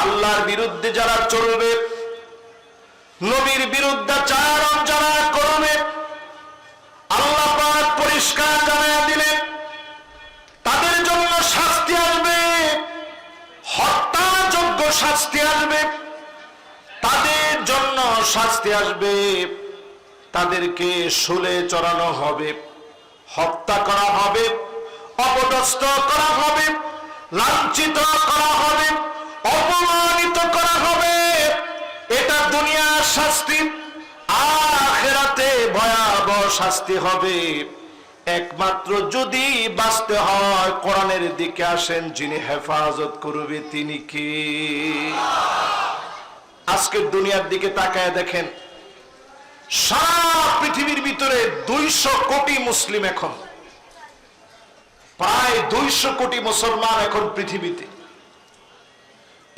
আল্লাহর বিরুদ্ধে যারা চলবে, নবীর বিরুদ্ধাচারণ যারা করবে, আল্লাহ পাক পরিষ্কার জানায়া দিলেন তাদের জন্য শাস্তি আসবে, হত্যাযোগ্য শাস্তি আসবে, তাদের জন্য শাস্তি আসবে। তাদেরকে শুলে চড়ানো হবে, হত্যা করা হবে, অপদস্থ করা হবে, লাঞ্ছিত করা হবে, অপমানিত করা হবে। এটা দুনিয়ার শাস্তি, আখিরাতে ভয়াবহ শাস্তি হবে। একমাত্র যদি বাঁচতে হয় কোরআনের দিকে আসেন, যিনি হেফাজত করবে তিনি কে? আজকের দুনিয়ার দিকে তাকায় দেখেন, সারা পৃথিবীর ভিতরে 200 কোটি মুসলিম, এখন প্রায় 200 কোটি মুসলমান এখন পৃথিবীতে।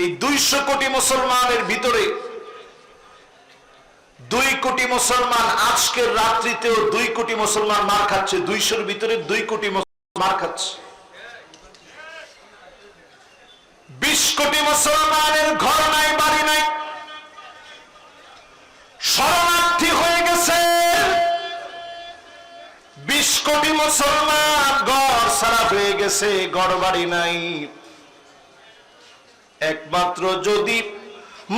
এই 200 কোটি মুসলমানের ভিতরে 2 কোটি মুসলমান আজকের রাত্রিতেও 2 কোটি মুসলমান মার খাচ্ছে। 200-র ভিতরে 2 কোটি মুসলমান মার খাচ্ছে। 20 কোটি মুসলমানের ঘর নাই, বাড়ি নাই, শরণার্থী হয়ে গেছে। 20 কোটি মুসলমান ঘর ছাড়া হয়ে গেছে, ঘর বাড়ি নাই। একমাত্র যদি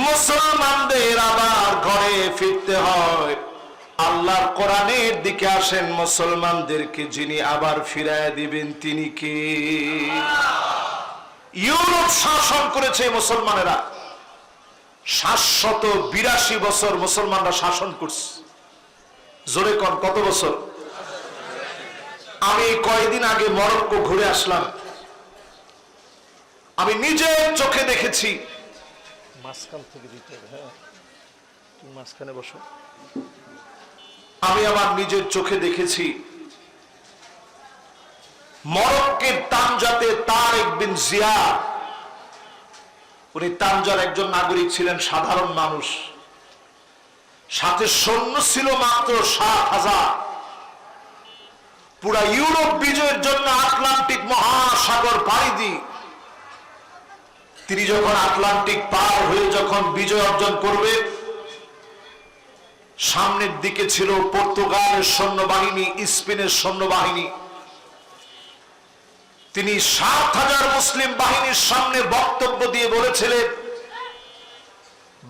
মুসলমানদের আবার ঘরে ফিরতে হয়, আল্লাহর কোরআনের দিকে আসেন, মুসলমানদেরকে যিনি আবার ফিরায় দিবেন তিনি কে? ইউরোপ শাসন করেছে মুসলমানেরা, 782 বছর মুসলমানরা শাসন করছে। জোরে কন, কত বছর? আমি কয়েকদিন আগে মরক্কো ঘুরে আসলাম, আমি নিজের চোখে দেখেছি। মাঝখান থেকে দিতে হবে, হ্যাঁ তুমি মাঝখানে বসো। আমি আমার নিজের চোখে দেখেছি মরক্কোর তানজাতে তারেক বিন জিয়াদ, উনি তানজার একজন নাগরিক ছিলেন, সাধারণ মানুষ, সাথে সৈন্য ছিল মাত্র 7,000। পুরা ইউরোপ বিজয়ের জন্য আটলান্টিক মহাসাগর পাড়ি দিয়ে তিনি যখন আটলান্টিক পার হয়ে যখন বিজয় অর্জন করবে, সামনের দিকে ছিল পর্তুগালের সৈন্যবাহিনী, স্পেনের সৈন্যবাহিনী। তিনি 7,000 মুসলিম বাহিনীর সামনে বক্তব্য দিয়ে বলেছিলেন,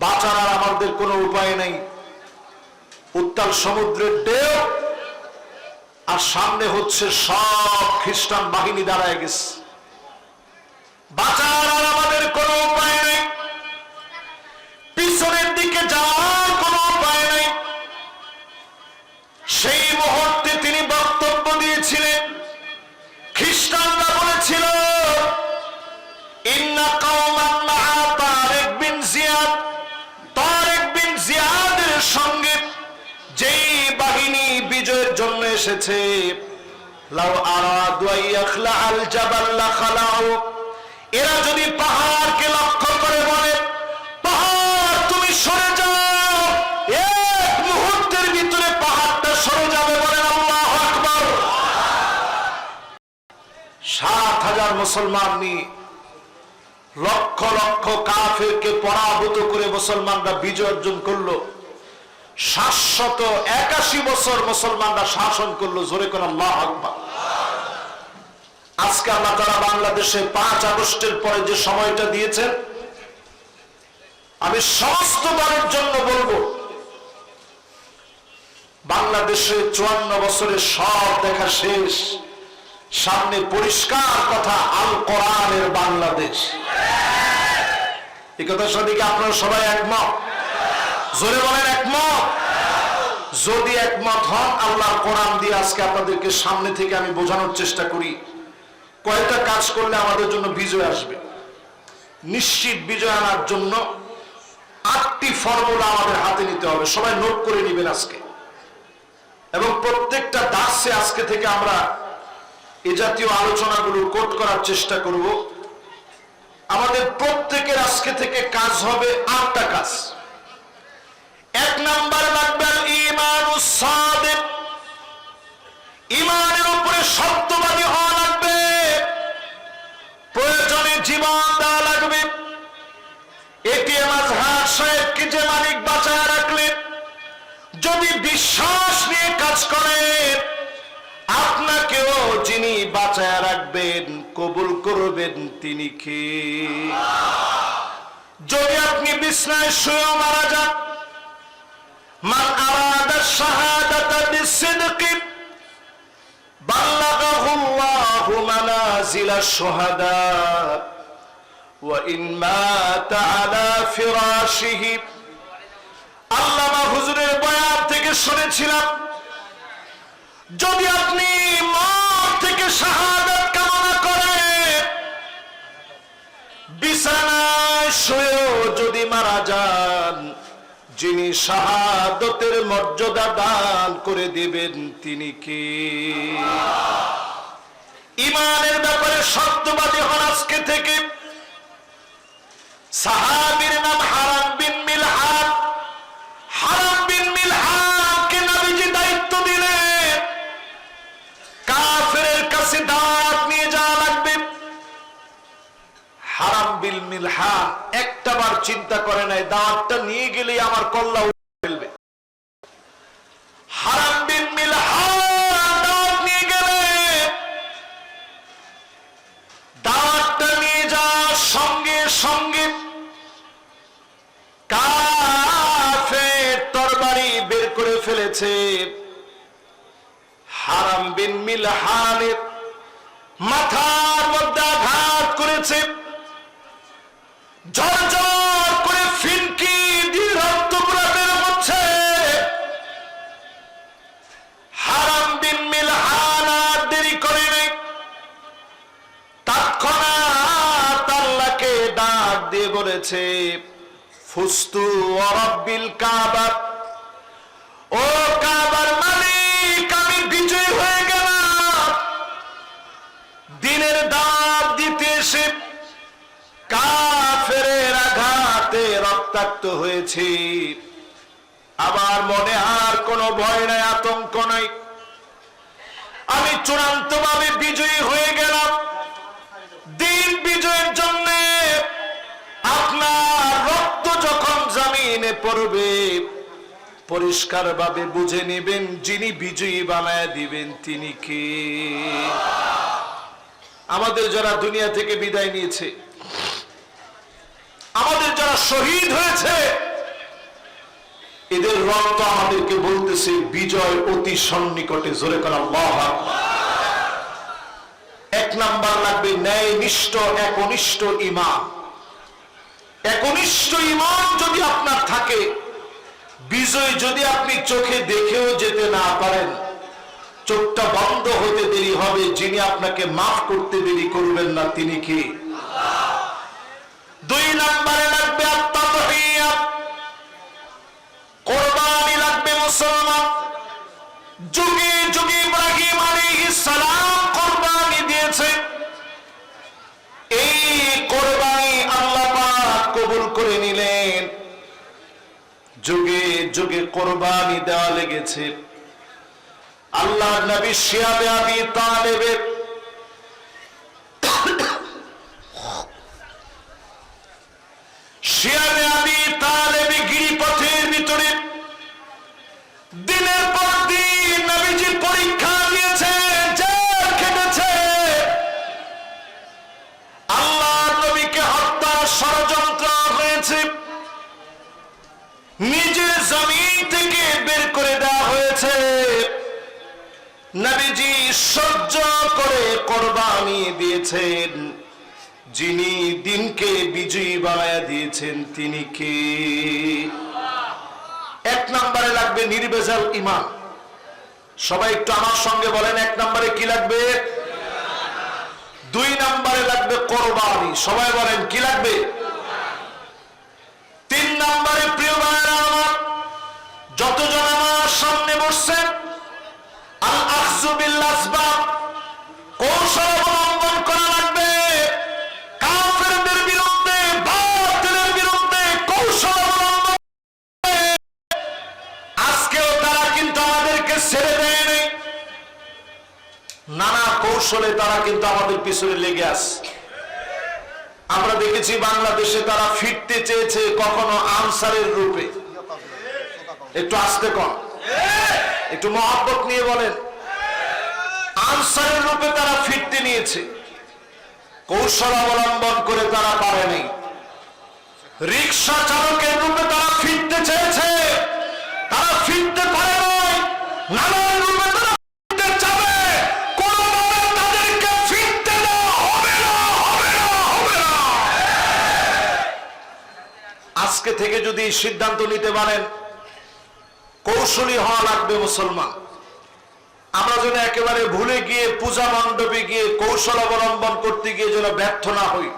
বাঁচার আর আমাদের কোনো উপায় নেই, উত্তাল সমুদ্রের ঢেউ, আর সামনে হচ্ছে সব খ্রিস্টান বাহিনী দাঁড়ায় গেছে, বাঁচার আর আমাদের কোনো উপায় নেই, পিছনের দিকে যাওয়ার কোনো উপায় নেই। সেই মুহূর্তে তিনি বক্তব্য দিয়েছিলেন, খ্রিস্টানরা বলেছিল, ইন্না কওমান মাআ তারেক বিন জিয়াদ, তারেক বিন জিয়াদের সঙ্গে যেই বাহিনী বিজয়ের জন্য এসেছে, লাউ আরাদু আইয়াখলা আল জাবাল লাখালাউ, এরা যদি পাহাড়কে লক্ষ্য করে বলে, পাহাড় তুমি সরে যাও, এক মুহূর্তের ভিতরে পাহাড়টা সরে যাবে, বলেন আল্লাহু আকবার। 7,000 মুসলমান নিয়ে লক্ষ লক্ষ কাফেরকে পরাভূত করে মুসলমানরা বিজয় অর্জন করলো। 781 বছর মুসলমানরা শাসন করলো। জোরে করে আল্লাহু আকবার। আজকে আল্লাহ তাআলা বাংলাদেশে 5 আগস্টের পরে যে সময়টা দিয়েছেন, আমি সমস্ত দলের জন্য বলবো, বাংলাদেশে 54 বছরের সব দেখা শেষ, সামনে পরিষ্কার কথা, আল কোরআনের বাংলাদেশ। এই কথার সাথে কি আপনারা সবাই একমত? জোরে বলেন একমত। যদি একমত হন, আল্লাহর কোরআন দিয়ে আজকে আপনাদেরকে সামনে থেকে আমি বোঝানোর চেষ্টা করি, কয়টা কাজ করলে আমাদের জন্য বিজয় আসবে। নিশ্চিত বিজয় আনার জন্য 8টি ফর্মুলা আমাদের হাতে নিতে হবে। সবাই নোট করে নেবেন আজকে, এবং প্রত্যেকটা দাসে আজকে থেকে আমরা এ জাতীয় আলোচনাগুলো কোট করার চেষ্টা করব। আমাদের প্রত্যেকের আজকে থেকে কাজ হবে 8টা কাজ। 1 নাম্বার লাগবে ঈমানুস সাদিক, ঈমানের উপরে সত্যবাদী হওয়া লাগবে, প্রয়োজনে জীবন দেওয়া লাগবে। এটিএম আজহার সাহেবকে যে মালিক বাঁচায় রাখলেন, যদি বিশ্বাস নিয়ে কাজ করেন, আপনাকেও যিনি বাঁচায় রাখবেন, কবুল করবেন তিনি কে? যদি আপনি বিছনায় শুয়ে মারা যান, মান আরাদা শাহাদাতা বিসিদকি বাল্লাগাহুল্লাহু মানাজিলাশ শুহাদা ওয়া ইন মাতা আলা ফিরাশিহি। আল্লামা হুজুরের বয়ান থেকে শুনেছিলাম, যদি আপনি মওত থেকে শাহাদাত কামনা করেন, বিছানায় শুয়েও যদি মারা যান, যিনি শাহাদতের মর্যাদা দান করে দিবেন তিনি কে? ঈমানের ব্যাপারে সত্যবাদী হন আজকে থেকে। সাহাবীর নাম হারাম বিন মিলহান। হারাম বিন মিলহানকে নবীজি দায়িত্ব দিলেন, কাফেরের কাছে দাওয়াত নিয়ে যাওয়া লাগবে। হারাম বিন মিলহান একটাবার চিন্তা করে নাই দাওয়াতটা নিয়ে গেলে আমার কল্লা উঠে ফেলবে। হারাম বিন মিলহান দাওয়াত নিয়ে গেলে, দাওয়াতটা নিয়ে যাওয়ার সঙ্গে সঙ্গে কাফের তরবারি বের করে ফেলেছে। হারাম বিন মিলহানের মাথার মধ্যে আঘাত করেছে, ঝরঝর করে ফিনকি দিয়ে রক্তগুলো বের হচ্ছে। হারাম বিন মিলহান আর দেরি করে নাই, তৎক্ষণাৎ আল্লাহকে ডাক দিয়ে বলেছে, ফুস্তু ওয়া রাব্বিল কাবা, ও কাবার মালিক আমি বিজয় হয়ে গেলাম। দিনের দাওয়াত দিতে এসে কাফেরের আঘাতে রক্তাক্ত হয়েছে, আমার মনে আর কোনো ভয় নাই, আতঙ্ক নাই, আমি চূড়ান্ত ভাবে বিজয়ী হয়ে গেলাম। দিন বিজয়ের জন্য আপনার রক্ত যখন জমিনে পড়বে, পরিষ্কার ভাবে বুঝে নেবেন যিনি বিজয়ী বানায় দিবেন তিনি কে? আমাদের যারা দুনিয়া থেকে বিদায় নিয়েছে, আমাদের যারা শহীদ হয়েছে, এদের রক্ত আমাদেরকে বলতেছে বিজয় অতি সন্নিকটে। জোরে কর আল্লাহু আকবার। এক নাম্বার লাগবে ন্যায়নিষ্ঠ একনিষ্ঠ ঈমান। একনিষ্ঠ ঈমান যদি আপনার থাকে, বিজয় যদি আপনি চোখে দেখেও যেতে না পারেন, চোখটা বন্ধ হতে দেরি হবে, যিনি আপনাকে মাফ করতে দেরি করবেন না তিনি কি? দুই নম্বরে লাগবে আত-তাদহিয়া, কোরবানি লাগবে মুসলমান। যুগে যুগে ইব্রাহিম আলাইহিস সালাম কোরবানি দিয়েছেন, এই কোরবানি আল্লাহ পাক কবুল করে নিলেন। যুগে যুগে কোরবানি দেওয়া লেগেছে। আল্লাহর নবী শিয়াবে আবি তালেবের শিয়াবে আবি তালেব গিরিপথের ভিতরে দিনের পর দিন নবীজি পরীক্ষা দিয়েছে, জেল খেটেছে। আল্লাহর নবীকে হত্যার ষড়যন্ত্র হয়েছে, নিজের জমিন থেকে বের করে দেওয়া হয়েছে। নবীজি সহ্য করে কোরবানি দিয়েছেন, যিনি দিনকে বিজয়ী বানায়া দিয়েছেন তিনি কে? এক নম্বরে লাগবে নির্ভেজাল ঈমান। সবাই একটু আমার সঙ্গে বলেন, এক নম্বরে কি লাগবে? দুই নম্বরে লাগবে কোরবানি। সবাই বলেন কি লাগবে? তিন নম্বরে প্রিয় ভাইরা আমার, যতজন আমার সামনে বসছেন, আল আখযু বিল আসবাব, কৌশল অবলম্বন করা লাগবে। কাফেরদের বিরুদ্ধে, বাতিলের বিরুদ্ধে কৌশল অবলম্বন। আজকেও তারা কিন্তু আমাদেরকে ছেড়ে দেয়নি, নানা কৌশলে তারা কিন্তু আমাদের পিছনে লেগে আছে। আমরা দেখেছি বাংলাদেশে তারা ফিরতে চেয়েছে কখনো আনসারের রূপে। একটু আস্তে কম, একটু মহব্বত নিয়ে বলেন। আনসারের রূপে তারা ফিরতে নিয়েছে, কৌশল অবলম্বন করে তারা পারেনি। রিক্সা চালকের রূপে তারা ফিরতে চেয়েছে, তারা ফিরতে পারে নাই। নানান রূপে তারা ফিরতে চাবে, কোনোভাবে তাদেরকে ফিরতে দেওয়া হবে না, হবে না, হবে না। আজকে থেকে যদি সিদ্ধান্ত নিতে পারেন কৌশলী হওয়া লাগবে মুসলমান, আমরা যেন একেবারে ভুলে গিয়ে পূজা মণ্ডপে গিয়ে কৌশল অবলম্বন করতে গিয়ে যেন ব্যর্থ না হই।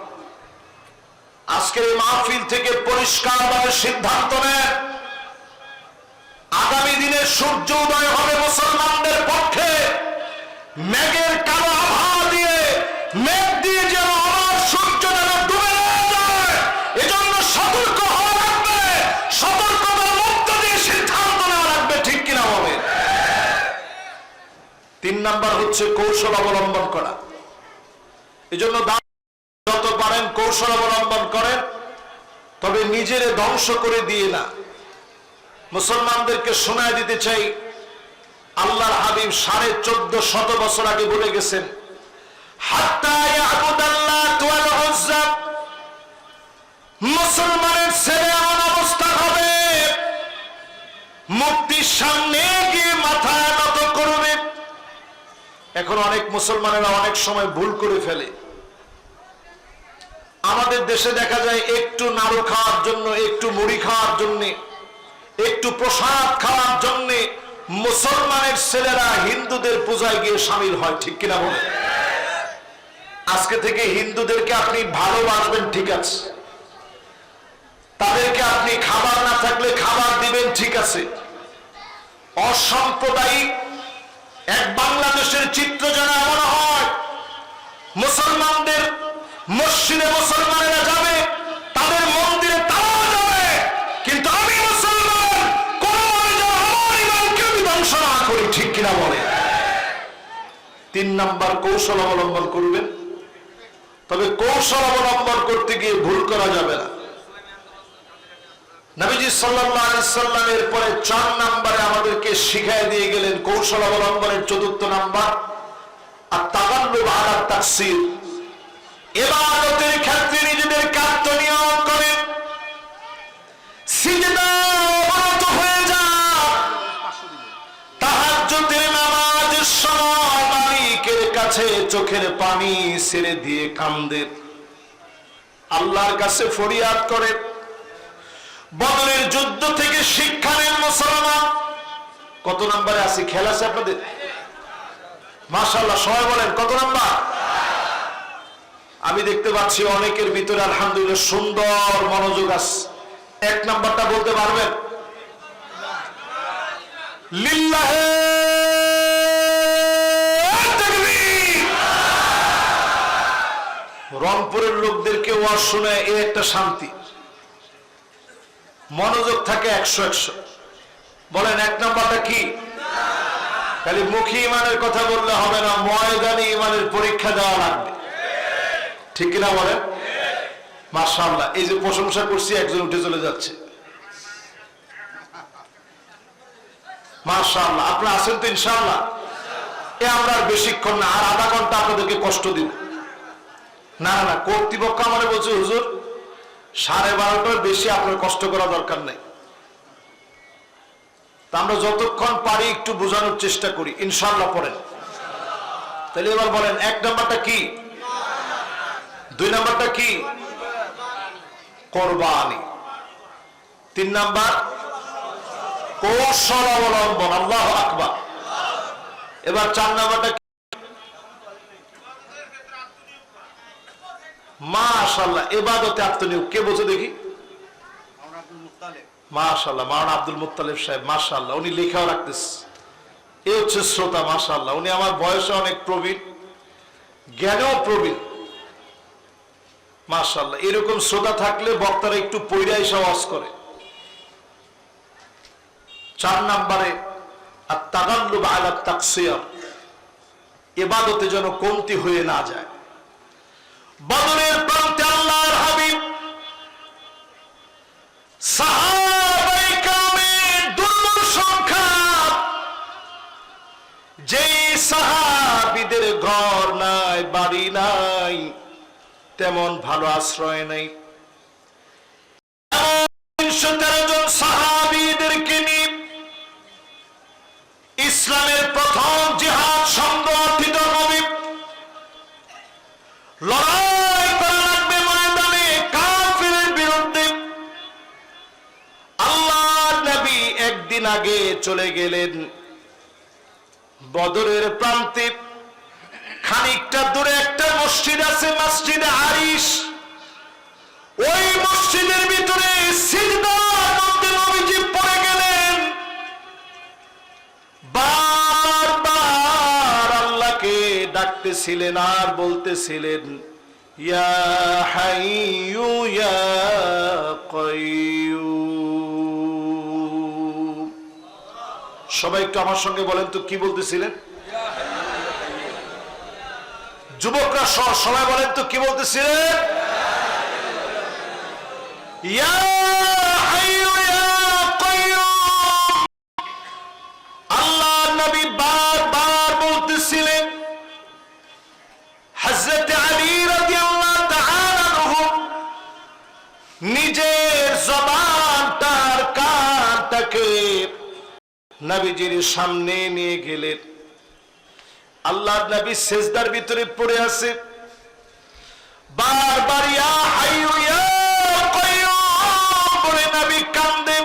আজকের এই মাহফিল থেকে পরিষ্কারভাবে সিদ্ধান্ত নেন, আগামী দিনে সূর্য উদয় হবে মুসলমানদের পক্ষে। মেঘের কালো আবহাওয়া দিয়ে, মেঘ দিয়ে যেন আমার সূর্য যেন ডুবে না যায়, এজন্য সতর্ক হওয়া লাগবে, সতর্কতার মধ্য দিয়ে সিদ্ধান্ত নেওয়া লাগবে। ঠিক কিনা হবে? 3 নাম্বার হচ্ছে কৌশল অবলম্বন করা। এজন্য যত পারেন কৌশল অবলম্বন করেন, তবে নিজেরে ধ্বংস করে দিয়ে না। মুসলমানদেরকে শোনায় দিতে চাই, আল্লাহর হাবিব 1450 বছর আগে বলে গেছেন, হাত্তা ইয়াবুদাল্লাত ওয়াল উজ্জা, মুসলমানের ছেলে এমন অবস্থা হবে মুক্তির সামনে গিয়ে মাথা নত করবে। এখন অনেক মুসলমানেরা অনেক সময় ভুল করে ফেলে। আমাদের দেশে দেখা যায় একটু নাড়ু খাওয়ার জন্য, একটু মুড়ি খাওয়ার জন্য, একটু প্রসাদ খাওয়ার জন্য মুসলমানের ছেলেরা হিন্দুদের পূজায় গিয়ে শামিল হয়। ঠিক কিনা বলে? আজকে থেকে হিন্দুদেরকে আপনি ভালোবাসবেন, ঠিক আছে, তাদেরকে আপনি খাবার না থাকলে খাবার দিবেন, ঠিক আছে। অসাম্প্রদায়িক এক বাংলাদেশের চিত্র যেন এমন হয়, মুসলমানদের মসজিদে মুসলমানেরা যাবে, তাদের মন্দিরে তারাও যাবে, কিন্তু আমি মুসলমান, কোনোভাবে যেন আমার ইমানকে আমি ধ্বংস না করি। ঠিক কিনা বলে? 3 নাম্বার কৌশল অবলম্বন করবেন, তবে কৌশল অবলম্বন করতে গিয়ে ভুল করা যাবে না। নবীজি সাল্লাল্লাহু আলাইহি সাল্লামের পরে 4 নম্বরে আমাদেরকে শিখায় দিয়ে গেলেন কৌশল অবলম্বনের 4th নাম্বার, আত-তাগাল্লুব আলা তাকসীর। ইবাদতের ক্ষেত্রে নিজেদেরকে আত্মনিয়োগ করেন, সিজদায় অবনত হয়ে যান, তাহাজ্জুদের নামাজের সময় মালিকের কাছে চোখের পানি ছেড়ে দিয়ে কান্দেন, আল্লাহর কাছে ফরিয়াদ করেন। বদরের যুদ্ধ থেকে শিক্ষা নেন মুসলমান। কত নম্বরে আছি? খেয়াল আছে আপনাদের? মাশাআল্লাহ, সবাই বলেন কত নাম্বার? আমি দেখতে পাচ্ছি অনেকের ভিতরে আলহামদুলিল্লাহ সুন্দর মনোযোগ আছে। 1 নাম্বারটা বলতে পারবেন? লিল্লাহে তাকবীর। রংপুরের লোকদেরকে ওয়াজ শুনে এই একটা শান্তি, মনোযোগ থাকে 100-100। বলেন 1 নাম্বারটা কি? খালি মুখী ইমানের কথা বললে হবে না, ময়দানি ইমানের পরীক্ষা দেওয়া লাগবে। ঠিক কিনা বলেন? মাশাআল্লাহ, এই যে প্রশংসা করছি একজন উঠে চলে যাচ্ছে। মাশাআল্লাহ, আপনারা আছেন তো ইনশাআল্লাহ? আমরা আর বেশিক্ষণ না, আর আধা ঘন্টা আপনাদেরকে কষ্ট দিব না। না, কর্তৃপক্ষ আমারে বলছে হুজুর 12:30টার বেশি আপনার কষ্ট করা দরকার নেই। তা আমরা যতক্ষণ পারি একটু বোঝানোর চেষ্টা করি, ইনশাআল্লাহ। পড়েন তাহলে এবার বলেন 1 নাম্বারটা কি? 2 নাম্বারটা কি? কোরবানি। 3 নাম্বার কৌশল অবলম্বন। আল্লাহু আকবার। এবার 4 নাম্বারটা কি? মাশাআল্লাহ, ইবাদতে আত্মনিয়োগ। কে বলছে দেখি? মাশাআল্লাহ, মাওলানা আব্দুল মুত্তালিব সাহেব, মাশাআল্লাহ, উনি লেখাও রাখতেছে। এই হচ্ছে শ্রোতা, মাশাআল্লাহ। উনি আমার বয়সে অনেক প্রবীণ, জ্ঞানেও প্রবীণ, মাশাআল্লাহ। এরকম শ্রোতা থাকলে বক্তারা একটু পয়রাই সওয়াজ করে। 4 নম্বরে আত-তাগাল্লুব আলা তাকসীর, ইবাদতে যেন কমতি হয়ে না যায়। বদরের প্রান্তে আল্লাহর সাহাবায়ে কেরামের দুর্বল সংখ্যা, যেই সাহাবীদের ঘর নাই, বাড়ি নাই, তেমন ভালো আশ্রয় নাই, 313 জন সাহাবীদেরকে নিয়ে ইসলামের প্রথম জিহাদ সংগঠিত হবে। লড়াই করা লাগবে ময়দানে কাফিরের বিরুদ্ধে। আল্লাহর নবী একদিন আগে চলে গেলেন বদরের প্রান্তে। খানিকটা দূরে একটা মসজিদ আছে, মসজিদে আরিশ। ওই মসজিদের ভিতরে সিজদার মধ্যে নবীজি পড়ে গেলেন। বারবার আল্লাহকে ডাকতেছিলেন আর বলতেছিলেন, ইয়া হাইয়ু ইয়া কাইয়ুম। সবাই একটু আমার সঙ্গে বলেন তো কি বলতেছিলেন? যুবকরা সবাই বলেন তো কি বলতেছিলেন? ইয়া হাইয়ু ইয়া কাইয়ুম। আল্লাহর নবী বারবার বলতেছিলেন। হযরত আলী রাদিয়াল্লাহু তাআলা আনহু নিজের জবানটার কানটাকে নবীজির সামনে নিয়ে গেলেন। আল্লাহর নবী সিজদার ভিতরে পড়ে আছে, বারবার ইয়া হাইয়ু ইয়া কাইয়ুম বলে নবী কান্দে।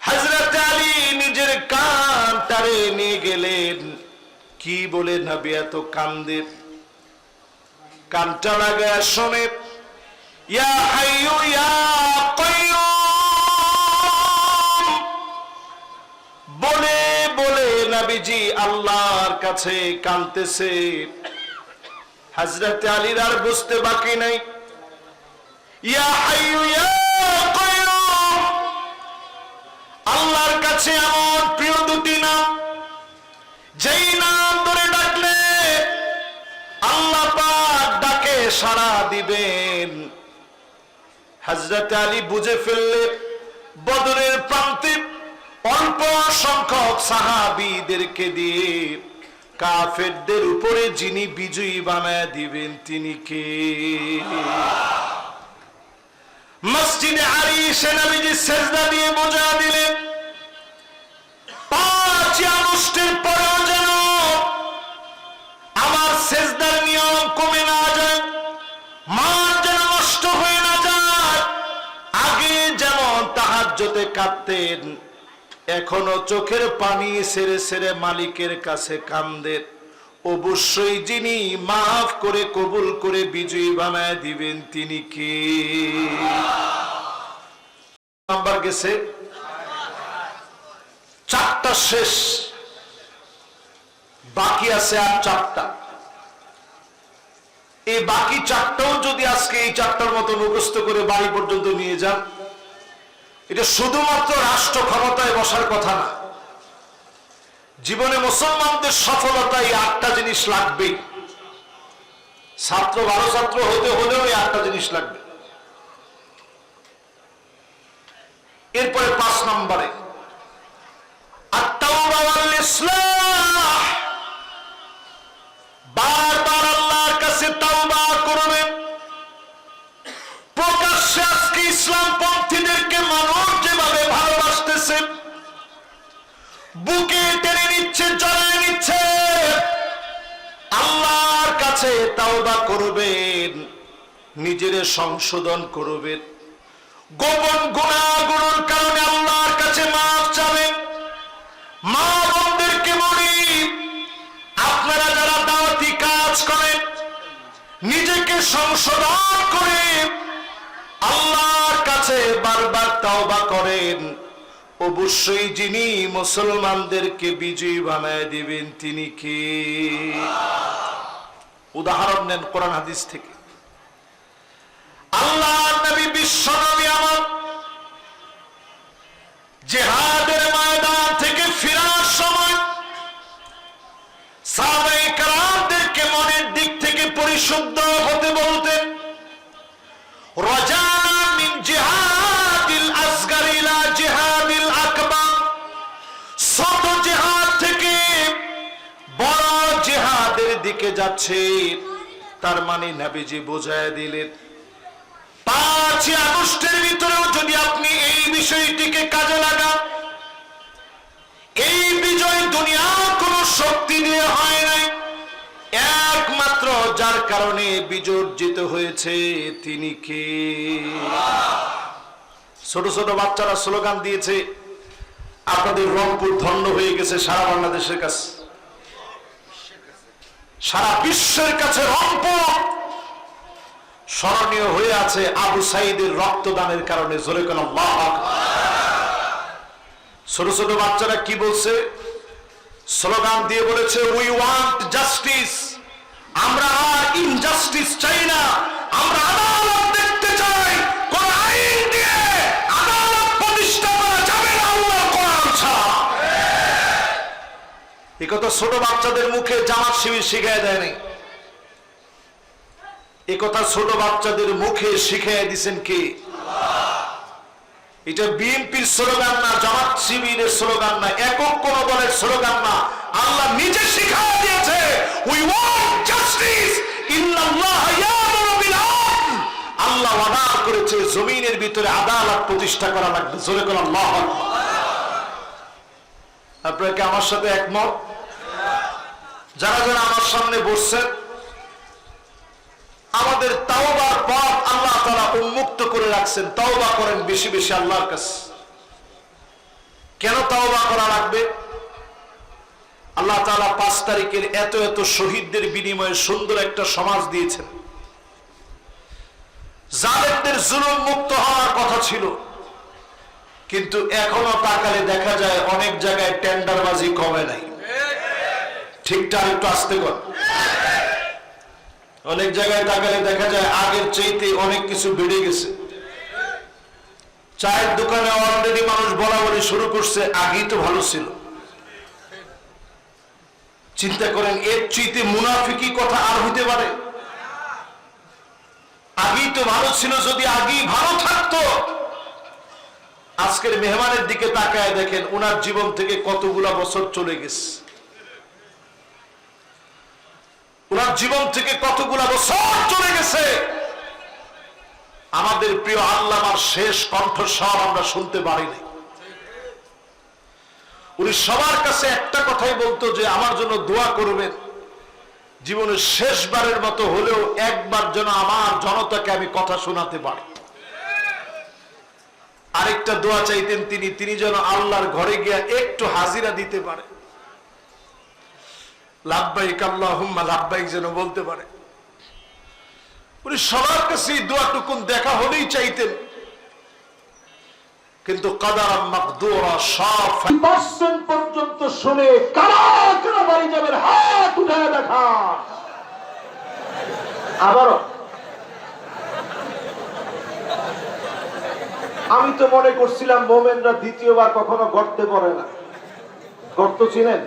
হযরত আলী নিজের কানটারে নিয়ে গেলেন। কি বলে নবী এত কান্দে? কানটা লাগায় শোনে, ইয়া হাইয়ু ইয়া কাইয়ুম বলে বলে নবীজি আল্লাহর কাছে কাঁদতেছে। হযরত আলীর আর বুঝতে বাকি নাই, ইয়া হাইয়ু ইয়া কাইয়ুম আল্লাহর কাছে এমন প্রিয় দুটি নাম, যেই নাম ধরে ডাকলে আল্লাহ পাক ডাকে সাড়া দিবেন। হযরত আলী বুঝে ফেললেন বদরের প্রান্তে অল্প সংখ্যক সাহাবীদেরকে দিয়ে কাফেরদের উপরে যিনি বিজয়ী বানায় দিবেন তিনি কে? মসজিদে আরিশে নবীজি সিজদা দিয়ে বোঝা দিলেন, 5 আগস্টের পরেও যেন আমার সিজদার নিয়ম কমে না যায়, মান যেন নষ্ট হয়ে না যায়। আগে যেমন তাহাজ্জুদে কাঁদতেন, এখনো চোখের পানি ছেড়ে ছেড়ে মালিকের কাছে কান্দেন। অবশ্যই যিনি মাফ করে কবুল করে বিজয়ী বানায় দিবেন তিনি কে? নাম্বার গেছে 4টা শেষ, বাকি আছে আর 4টা। এই বাকি 4টাও যদি আজকে এই 4টার মতো মুখস্থ করে বাড়ি পর্যন্ত নিয়ে যান, এটা শুধুমাত্র রাষ্ট্র ক্ষমতায় বসার কথা না, জীবনে মুসলমানদের সফলতায় 8টা জিনিস লাগবেই। ছাত্র ভালো ছাত্র হতে হলেও এই 8টা জিনিস লাগবে। এরপরে 5 নম্বরে আত-তাওবা ওয়াল ইসলাহ। বারবার আল্লাহর কাছে তাওবা করবেন। প্রকাশ্যে আজকে ইসলাম পন্থীদেরকে মানুষ যেভাবে ভালোবাসতেছে, বুকে টেনে নিচ্ছে, জড়ায় নিচ্ছে, আল্লাহর কাছে তাওবা করবেন, নিজের সংশোধন করবেন, গোপন গুনাহগুলোর কারণে আল্লাহর কাছে মাফ চাবেন। মা বোনদেরকে বলি, আপনারা যারা দাওয়াতি কাজ করেন, নিজেকে সংশোধন করে আল্লাহর কাছে বারবার তাওবা করেন। অবশ্যই যিনি মুসলমানদেরকে বিজয়ী বানায় দিবেন তিনি কে? উদাহরণ নেন কোরআন হাদিস থেকে। আল্লাহর নবী বিশ্ব নবী আমার জিহাদের ময়দান থেকে ফেরার সময় সাহাবায়ে কেরামদেরকে মনের দিক থেকে পরিশুদ্ধ হতে বলতেন। রজানা দিকে যাচ্ছে। তার মানে নবীজি বোঝায় দিলেন 5 আগস্টের ভিতরেও যদি আপনি এই বিষয়টিকে কাজে লাগান, এই বিজয় দুনিয়ার কোন শক্তি দিয়ে হয় নাই, একমাত্র যার কারণে বিজর্জিত হয়েছে তিনি কে? ছোট ছোট বাচ্চারা স্লোগান দিয়েছে, আপনাদের রংপুর ধন্য হয়ে গেছে সারা বাংলাদেশের কাছে, সারা বিশ্বের কাছে রংপুর স্মরণীয় হয়ে আছে আবু সাইদের রক্তদানের কারণে। জোরে কোন আল্লাহু আকবার। ছোট ছোট বাচ্চারা কি বলছে? স্লোগান দিয়ে বলেছে, উই ওয়ান্ট জাস্টিস। আমরা আর ইনজাস্টিস চাই না, আমরা আদালত দেখতে চাই। কোন আইন দিয়ে আদালত প্রতিষ্ঠা করা যাবে না আল্লাহর কোরআন ছাড়া। এই কথা ছোট বাচ্চাদের মুখে জামাত শিবির শিখিয়ে দেয় নাই, এই কথা ছোট বাচ্চাদের মুখে শিখিয়ে দিয়েছেন কে? এটা বিএনপির স্লোগান না, জামাত শিবিরের স্লোগান না, একক কোন দলের স্লোগান না, আল্লাহ নিজে শিখিয়ে দিয়েছে। উই ওয়ান্ট জাস্টিস, ইন্নাল্লাহ ইয়ামুরু বিল আদল। আল্লাহ ওয়াদা করেছে জমিনের ভিতরে আদালত প্রতিষ্ঠা করা লাগবে। জোরে কোন আল্লাহু আকবার। আপনারা কি আমার সাথে একমত? যারা যারা আমার সামনে বসছেন, আমাদের তাওবার পথ আল্লাহ তাআলা উন্মুক্ত করে রাখছেন। তাওবা করেন বেশি বেশি আল্লাহর কাছে। কেন তাওবা করা লাগবে? আল্লাহ তাআলা 5 তারিখের এত এত শহীদদের বিনিময়ে সুন্দর একটা সমাজ দিয়েছেন। জালেমদের জুলুম মুক্ত হওয়ার কথা ছিল, কিন্তু এখনো তাকালে দেখা যায় অনেক জায়গায় টেন্ডারবাজি কমে নাই। ঠিকঠাক একটু আসতে কর। অনেক জায়গায় তাকালে দেখা যায় আগের চাইতে অনেক কিছু বেড়ে গেছে। চায়ের দোকানে অলরেডি মানুষ বলা বলি শুরু করছে, আগেই তো ভালো ছিল। চিন্তা করেন, এর চাইতে মুনাফিকি কথা আর হইতে পারে? আগেই তো ভালো ছিল, যদি আগেই ভালো থাকতো। আজকের মেহমানের দিকে তাকায় দেখেন, ওনার জীবন থেকে কতগুলা বছর চলে গেছে। ওনার জীবন থেকে কতগুলা বছর চলে গেছে। আমাদের প্রিয় আল্লামার শেষ কণ্ঠস্বর আমরা শুনতে পারিনি। উনি সবার কাছে একটা কথাই বলতো যে আমার জন্য দোয়া করবেন, জীবনের শেষবারের মতো হলেও একবার যেন আমার জনতাকে আমি কথা শোনাতে পারি। আরেকটা দোয়া চাইতেন তিনি যেন আল্লাহর ঘরে গিয়া একটু হাজিরা দিতে পারে, লাব্বাইক আল্লাহুম্মা লাব্বাইক যেন বলতে পারে। উনি সবার কাছে দোয়াটুকুন দেখা হলেই চাইতেন, কিন্তু কাদারাম মাকদুরা সব 5% পর্যন্ত শুনে কারা কারা বাড়ি যাবেন হাত উঠায় দেখা। আবারও আমি তো মনে করছিলাম মোমেনরা দ্বিতীয়বার কখনো গর্তে পড়ে না। গর্ত চিনেন?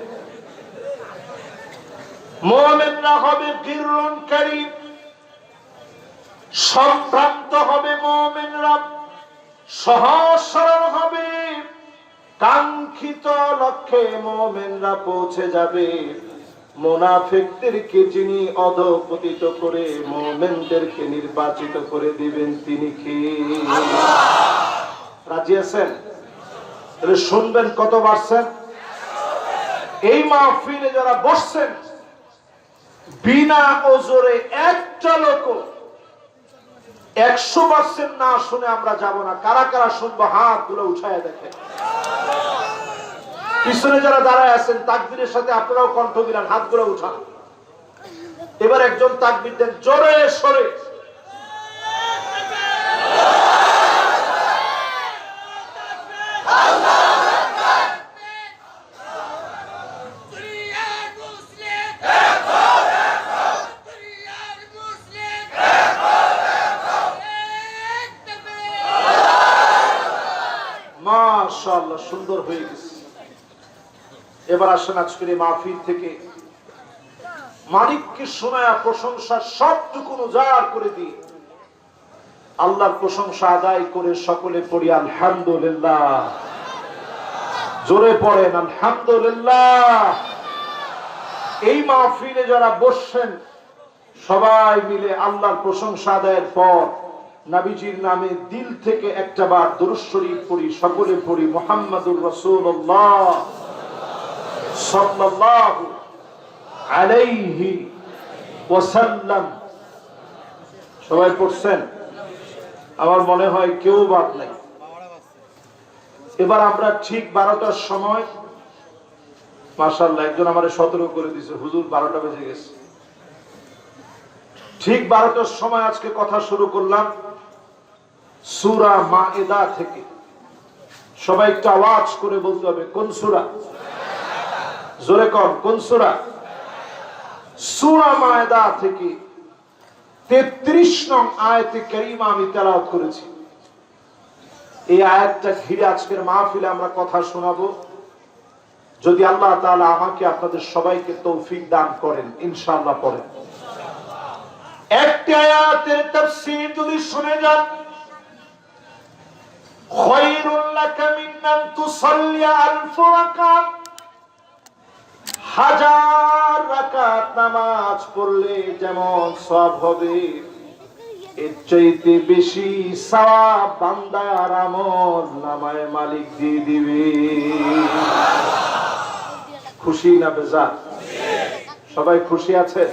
মুমিনরা হবে গিররুন কারীম, সম্ভ্রান্ত হবে মুমিনরা, সহজ সরল হবে, কাঙ্ক্ষিত লক্ষ্যে মুমিনরা পৌঁছে যাবে। মুনাফিকদেরকে যিনি অধঃপতিত করে মুমিনদেরকে নির্বাচিত করে দিবেন তিনি কে? রাজি আছেন? তাহলে শুনবেন কত পারছেন? এই মাহফিলে যারা বসছেন, বিনা ওজরে একটা লোক 100% না শুনে আমরা যাব না। কারা কারা শুনবো হাত গুলো উঠায় দেখেন। পিছনে যারা দাঁড়ায় আছেন তাকবীরের সাথে আপনারাও কণ্ঠ দিলেন, হাত গুলো উঠান। এবার একজন তাকবীর দেন জোরে সরে। মাশাআল্লাহ, সুন্দর হয়ে গেছে। এবার আসেন আজকের এই মাহফিল থেকে মালিককে শোনায়া প্রশংসা সবটুকু উজাড় করে দিয়ে আল্লাহর প্রশংসা আদায় করে সকলে পড়ি আলহামদুলিল্লাহ। জোরে পড়েন আলহামদুলিল্লাহ। এই মাহফিলে যারা বসছেন সবাই মিলে আল্লাহর প্রশংসা আদায়ের পর নবীজির নামে দিল থেকে একটা বার দুরূদ শরীফ পড়ি, সকলে পড়ি মুহাম্মাদুর রাসূলুল্লাহ সাল্লাল্লাহু আলাইহি ওয়াসাল্লাম। সবাই পড়ছেন? আমার মনে হয় কেউ বাদ নাই। এবার আমরা ঠিক 12টার সময়, মাশাআল্লাহ একজন আমারে সতর্ক করে দিয়েছে, হুজুর 12টা বেজে গেছে। ঠিক 12টার সময় আজকে কথা শুরু করলাম সূরা মায়েদা থেকে। সবাই একটু আওয়াজ করে বলতে হবে কোন সূরা? জোরে কোন সূরা? সূরা মায়েদা থেকে 33 নং আয়াতে কারিমা আমি তেলাওয়াত করেছি। এই আয়াতটা ঘিরে আজকের মাহফিলে আমরা কথা শোনাবো, যদি আল্লাহ তাআলা আমাকে আপনাদের সবাইকে তৌফিক দান করেন ইনশাআল্লাহ। পড়েন একটি আয়াতের তাফসীর যদি শুনে যান, খায়রুল লাকা মিন আন তুসাল্লি আলফ রাকাত, 1000 রাকাত নামাজ পড়লে যেমন সওয়াব হবে, এর চাইতে বেশি সওয়াব বান্দার আমল নামায়ে মালিক দিয়ে দিবে। খুশি না বেজার? সবাই খুশি আছে?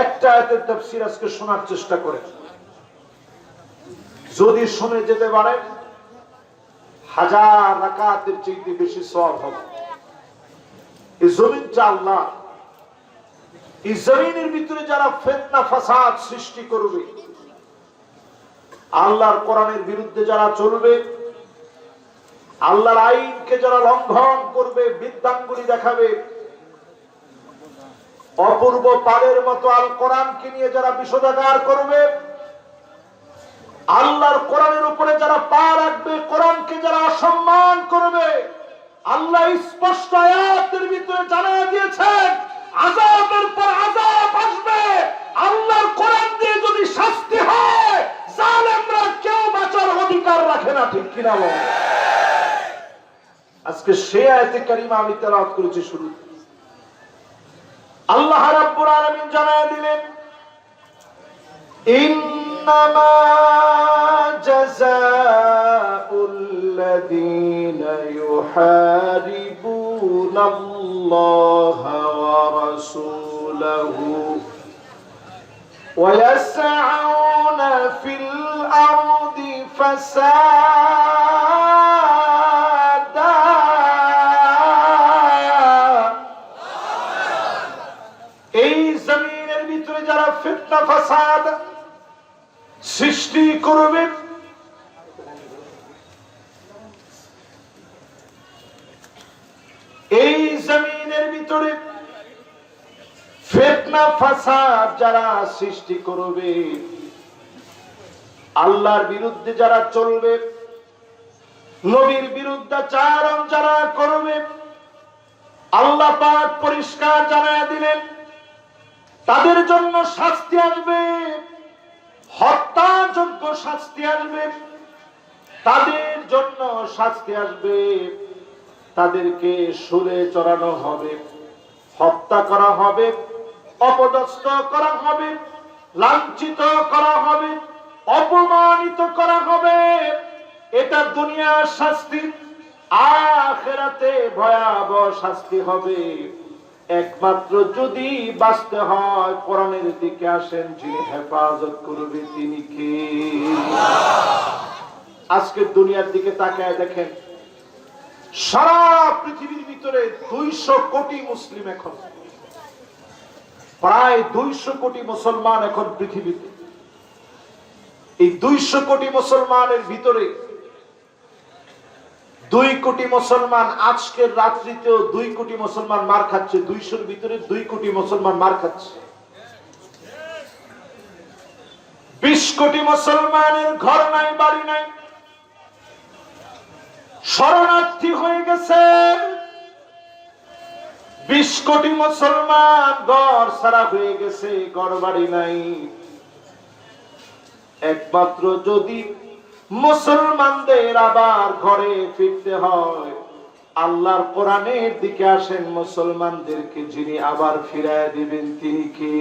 একটা আয়াতের তাফসীর আজকে শোনার চেষ্টা করেন, যদি শুনে যেতে পারে 1000 রাকাতের চাইতে বেশি সওয়াব হবে। এই জমিনটা আল্লাহ, এই জমিনের ভিতরে যারা ফিতনা ফাসাদ সৃষ্টি করবে, আল্লাহর কোরআনের বিরুদ্ধে যারা চলবে, আল্লাহর আইনকে যারা লঙ্ঘন করবে, বিদ্যাঙ্গুলি দেখাবে, অপূর্ব পালের মতো আল কোরআনকে নিয়ে যারা বিষোদাগার করবে, আল্লাহর কোরআনের উপরে যারা পা রাখবে, কোরআনকে যারা অসম্মান করবে, আল্লাহ স্পষ্ট আয়াতের ভিতরে জানিয়ে দিয়েছেন আযাবের পর আযাব আসবে। আল্লাহর কোরআন দিয়ে যদি শাস্তি হয়, জালেমরা কেউ বাঁচার অধিকার রাখে না, ঠিক কিনা বল? আজকে সেই আয়াতে কারিমা আমি তেলাওয়াত করেছি শুরু। আল্লাহ রাব্বুল আলামিন জানিয়ে দিলেন, ইন্নামা জাযাউল লাযীনা ইউহারিবুনাল্লাহা ওয়া রাসূলাহু ওয়া ইয়াসআউনা ফিল আরদি ফাসাদা, এই জমিনের ভিতরে যারা ফিতনা ফাসাদ সৃষ্টি করবে, এই জমিনের ভিতরে ফিতনা ফাসাদ যারা সৃষ্টি করবে, আল্লাহর বিরুদ্ধে যারা চলবে, নবীর বিরুদ্ধাচারণ যারা করবে, আল্লাহ পাক পরিষ্কার জানিয়ে দিলেন তাদের জন্য শাস্তি আসবে, হত্যাযোগ্য শাস্তি আসবে, তাদের জন্য শাস্তি আসবে। তাদেরকে শুলে চড়ানো হবে, হত্যা করা হবে, অপদস্থ করা হবে, লাঞ্ছিত করা হবে, অপমানিত করা হবে। এটা দুনিয়ার শাস্তি, আখিরাতে ভয়াবহ শাস্তি হবে। একমাত্র যদি বাঁচতে হয় কোরআনের দিকে আসেন, যিনি হেফাজত করবে তিনি কে? আজকে দুনিয়ার দিকে তাকায় দেখেন, সারা পৃথিবীর ভিতরে 200 কোটি মুসলিম, এখন প্রায় 200 কোটি মুসলমান এখন পৃথিবীতে। এই 200 কোটি মুসলমানের ভিতরে 2 কোটি মুসলমান আজকের রাত্রিতেও 2 কোটি মুসলমান মার খাচ্ছে। 200-র ভিতরে 2 কোটি মুসলমান মার খাচ্ছে। 20 কোটি মুসলমানের ঘর নাই, বাড়ি নাই, শরণার্থী হয়ে গেছে। 20 কোটি মুসলমান ঘর ছাড়া হয়ে গেছে, ঘর বাড়ি নাই। একমাত্র যদি মুসলমানদের আবার ঘরে ফিরতে হয়, আল্লাহর কোরআনের দিকে আসেন, মুসলমানদেরকে যিনি আবার ফিরায় দিবেন তিনি কে?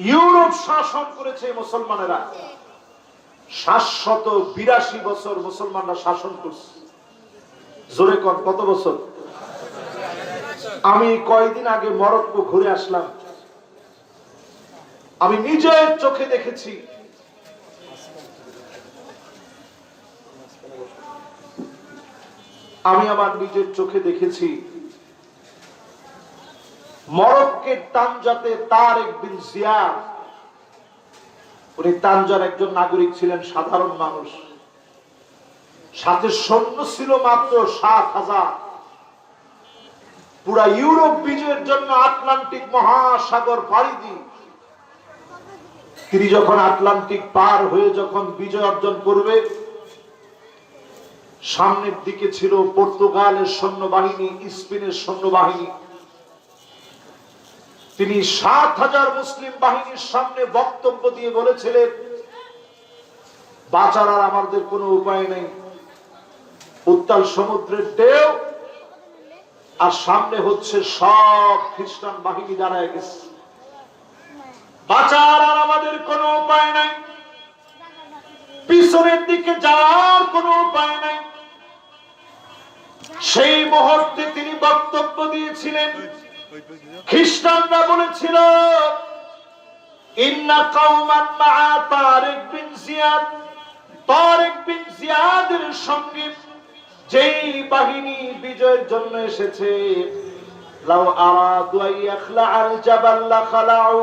ইউরোপ শাসন করেছে মুসলমানেরা, 782 বছর মুসলমানরা শাসন করছে। জোরে কোন কত বছর? আমি কয়েকদিন আগে মরক্কো ঘুরে আসলাম, আমি নিজের চোখে দেখেছি আমার নিজের চোখে দেখেছি মরক্কোর তানজাতে তারেক বিন জিয়াদ, উনি তানজার একজন নাগরিক ছিলেন, সাধারণ মানুষ, সাথে সৈন্য ছিল মাত্র 7,000। পুরা ইউরোপ বিজয়ের জন্য আটলান্টিক মহাসাগর পাড়ি দিয়ে তিনি যখন আটলান্টিক পার হয়ে যখন বিজয় অর্জন করবে, সামনের দিকে ছিল পর্তুগালের সৈন্যবাহিনী, স্পেনের সৈন্যবাহিনী। তিনি 7,000 মুসলিম বাহিনীর সামনে বক্তব্য দিয়ে বলেছিলেন, বাঁচার আর আমাদের কোনো উপায় নেই, উত্তাল সমুদ্রের ঢেউ আর সামনে হচ্ছে সব খ্রিস্টান বাহিনী দাঁড়ায় গেছে, বাঁচার আর আমাদের কোনো উপায় নাই, পিছনের দিকে যাওয়ার কোনো উপায় নাই। সেই মুহূর্তে তিনি বক্তব্য দিয়েছিলেন, খ্রিস্টানরা বলেছিল ইন্না কওমান মাআ তারিক বিন জিয়াদ, তারিক বিন জিয়াদের সঙ্গে যেই বাহিনী বিজয়ের জন্য এসেছে, লাউ আরাদু আইয়াখলা আল জাবাল লাখালাউ,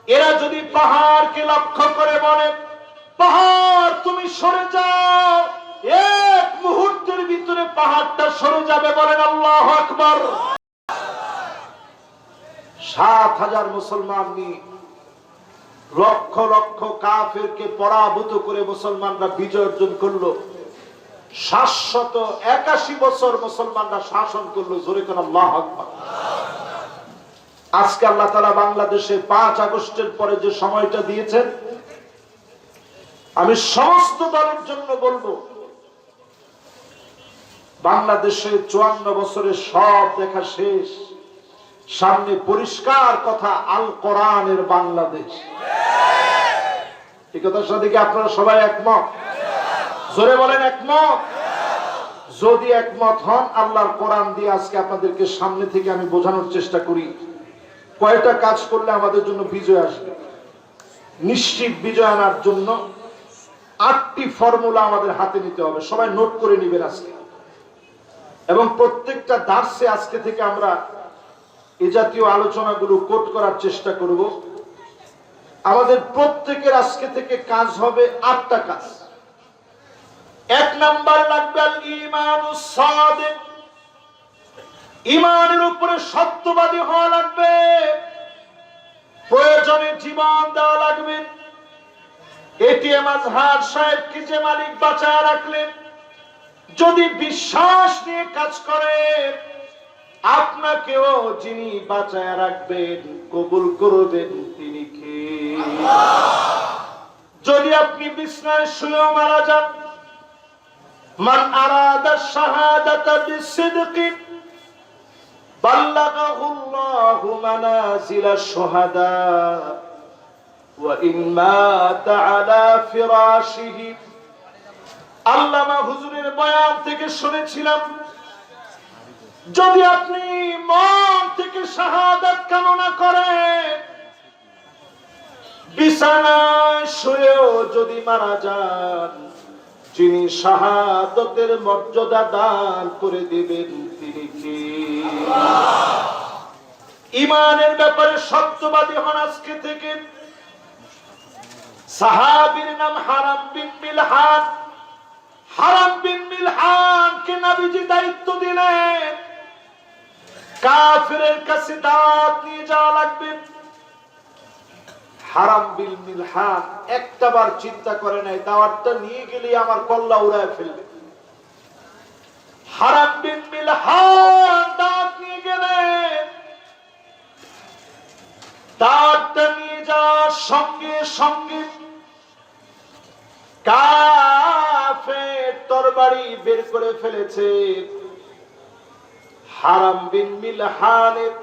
এরা যদি পাহাড়কে লক্ষ্য করে বলে পাহাড় তুমি সরে যাও, এক মুহূর্তের ভিতরে পাহাড়টা সরে যাবে। বলেন আল্লাহু আকবার। 7,000 মুসলমান নিয়ে লক্ষ লক্ষ কাফেরকে পরাভূত করে মুসলমানরা বিজয় অর্জন করলো। 781 বছর মুসলমানরা শাসন করলো। জোরে কোন আল্লাহু আকবার। আজকে আল্লাহ তাআলা বাংলাদেশে 5 আগস্টের পরে যে সময়টা দিয়েছেন, আমি সমস্ত দলের জন্য বলবো, বাংলাদেশে 54 বছরের সব দেখা শেষ, সামনে পরিষ্কার কথা আল কোরআনের বাংলাদেশ। এই কথার সাথে কি আপনারা সবাই একমত? জোরে বলেন একমত। যদি একমত হন, আল্লাহর কোরআন দিয়ে আজকে আপনাদেরকে সামনে থেকে আমি বোঝানোর চেষ্টা করি কয়টা কাজ করলে আমাদের জন্য বিজয় আসবে। নিশ্চিত বিজয় আনার জন্য 8টি ফর্মুলা আমাদের হাতে নিতে হবে। সবাই নোট করে নেবেন আজকে, এবং প্রত্যেকটা দার্সে আজকে থেকে আমরা এ জাতীয় আলোচনাগুলো কোট করার চেষ্টা করব। আমাদের প্রত্যেকের আজকে থেকে কাজ হবে 8টা কাজ। 1 নাম্বার লাগবে আল ঈমানুস সাদিক, ঈমানের উপরে সত্যবাদী হওয়া লাগবে, প্রয়োজনে জীবন দেওয়া লাগবে। এটিএম আজহার সাহেবকে যে মালিক বাঁচায় রাখলেন, যদি বিশ্বাস নিয়ে কাজ করে, আপনাকেও যিনি বাঁচায় রাখবেন কবুল করবেন তিনি কে? যদি আপনি বিছনায় শুয়েও মারা যান, মান আরাদা শাহাদাতা বিসিদকি বাল্লাগাহুল্লাহু মানাজিলাশ শুহাদা ওয়া ইন মাতা আলা ফিরাশিহি। আল্লামা হুজুরের বয়ান থেকে শুনেছিলাম, যদি আপনি মন থেকে শাহাদাত কামনা করেন, বিছানায় শুয়েও যদি মারা যান, যিনি শাহাদাতের মর্যাদা দান করে দিবেন তিনি কে? ঈমানের ব্যাপারে সত্যবাদী হন আজকে থেকে। সাহাবীর নাম হারাম বিন মিলহান। হারাম বিন মিলহানকে নবীজি দায়িত্ব দিলেন, কাফিরের কাছে দাওয়াত নিয়ে যাওয়া লাগবে। হারাম বিন মিলহান একটাবার চিন্তা করে নাই দাওয়াতটা নিয়ে গেলে আমার কল্লা উড়ায় ফেলবে। হারাম বিন মিলহান দাওয়াত নিয়ে গেলেন, দাওয়াতটা নিয়ে যাওয়ার সঙ্গে সঙ্গে কাফের তরবারি বের করে ফেলেছে। হারাম বিন মিলহানের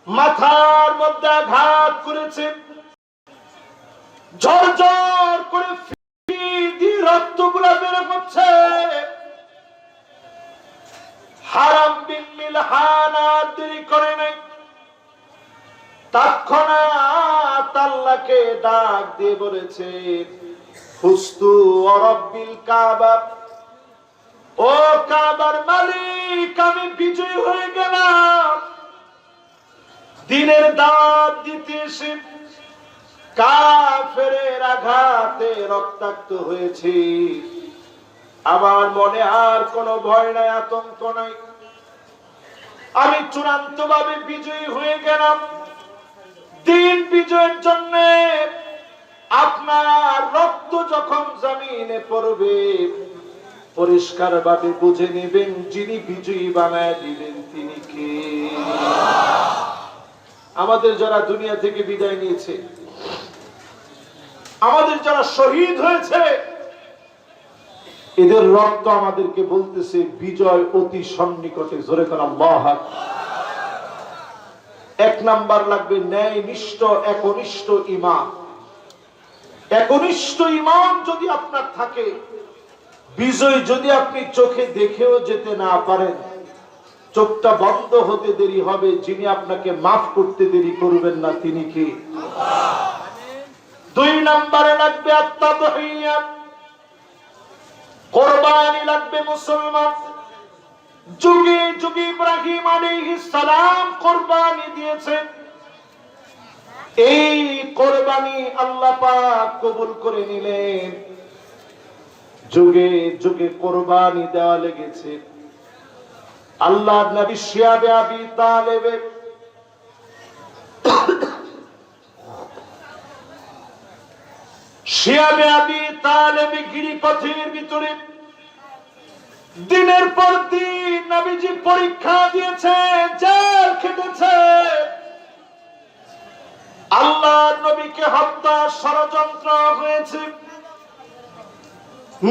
মাথার মধ্যে আঘাত করেছে। ঝরঝর করে রক্তগুলা বের হচ্ছে। হারাম বিন মিলহান আর দেরি করে নাই, তৎক্ষণাৎ আল্লাহকে ডাক দিয়ে বলেছে, ফুস্তু রাব্বিল কাবা, ও কাবার মালিক, আমি বিজয়ী হয়ে গেলাম। দিনের দাওয়াত দিতে এসে কাফেরের আঘাতে রক্তাক্ত হয়েছে। আমার মনে আর কোনো ভয় নাই, আতঙ্ক নাই। আমি চূড়ান্ত ভাবে বিজয়ী হয়ে গেলাম। দিন বিজয়ের জন্য আপনার রক্ত যখন জমিনে পড়বে, পরিষ্কার ভাবে বুঝে নেবেন যিনি বিজয়ী বানায় দিলেন তিনি কে। আমাদের যারা দুনিয়া থেকে বিদায় নিয়েছে, আমাদের যারা শহীদ হয়েছে, এদের রক্ত আমাদেরকে বলতেছে বিজয় অতি সন্নিকটে। জোরে করে আল্লাহু আকবার। এক নাম্বার লাগবে ন্যায়নিষ্ঠ একনিষ্ঠ ঈমান। একনিষ্ঠ ঈমান যদি আপনার থাকে, বিজয় যদি আপনি চোখে দেখেও যেতে না পারেন, চোখটা বন্ধ হতে দেরি হবে, যিনি আপনাকে মাফ করতে দেরি করবেন না তিনি কে? দুই নম্বরে লাগবে আত-তাদহিয়া, কুরবানি লাগবে। মুসলমান যুগে যুগে ইব্রাহিম আলাইহিস সালাম কুরবানি দিয়েছেন। এই কুরবানি আল্লাহ পাক কবুল করে নিলেন। যুগে যুগে কুরবানি দেওয়া লেগেছে। আল্লাহর নবী শিয়াবে আবি তালেব গিরিপথের ভিতরে দিনের পর দিন নবীজি পরীক্ষা দিয়েছে, জেল খেটেছে। আল্লাহর নবীকে হত্যা ষড়যন্ত্র হয়েছে,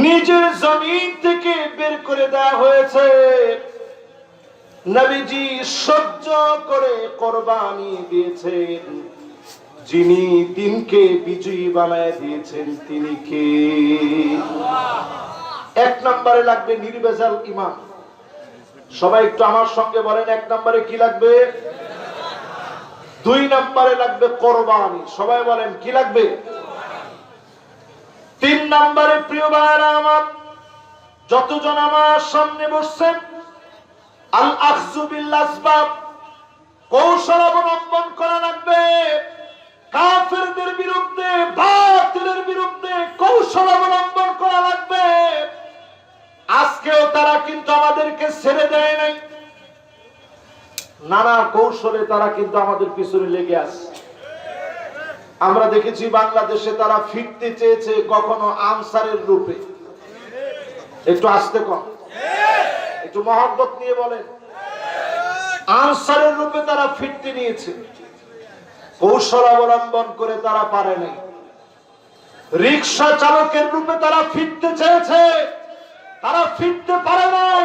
নিজের জমিন থেকে বের করে দেওয়া হয়েছে। নবীজি সহ্য করে কুরবানি দিয়েছেন। যিনি দিনকে বিজয়ী বানায় দিয়েছেন তিনি কে? এক নম্বরে লাগবে নির্ভেজাল ঈমান। সবাই একটু আমার সঙ্গে বলেন, এক নম্বরে কি লাগবে? দুই নম্বরে লাগবে কুরবানি। সবাই বলেন কি লাগবে? তিন নম্বরে প্রিয় ভাইরা আমার, যতজন আমার সামনে বসছেন, আল আখযু বিল আসবাব, কৌশল অবলম্বন করা লাগবে। কাফেরদের বিরুদ্ধে, বাতিলের বিরুদ্ধে কৌশল অবলম্বন করা লাগবে। আজকেও তারা কিন্তু আমাদেরকে ছেড়ে দেয় নাই, নানা কৌশলে তারা কিন্তু আমাদের পিছনে লেগে আছে। আমরা দেখেছি বাংলাদেশে তারা ফিরতে চেয়েছে কখনো আনসারের রূপে। একটু আস্তে কম, একটু মহব্বত নিয়ে বলেন। আনসারের রূপে তারা ফিরতে নিয়েছে, কৌশল অবলম্বন করে তারা পারে নাই। রিকশা চালকের রূপে তারা ফিরতে চেয়েছে, তারা ফিরতে পারে নাই।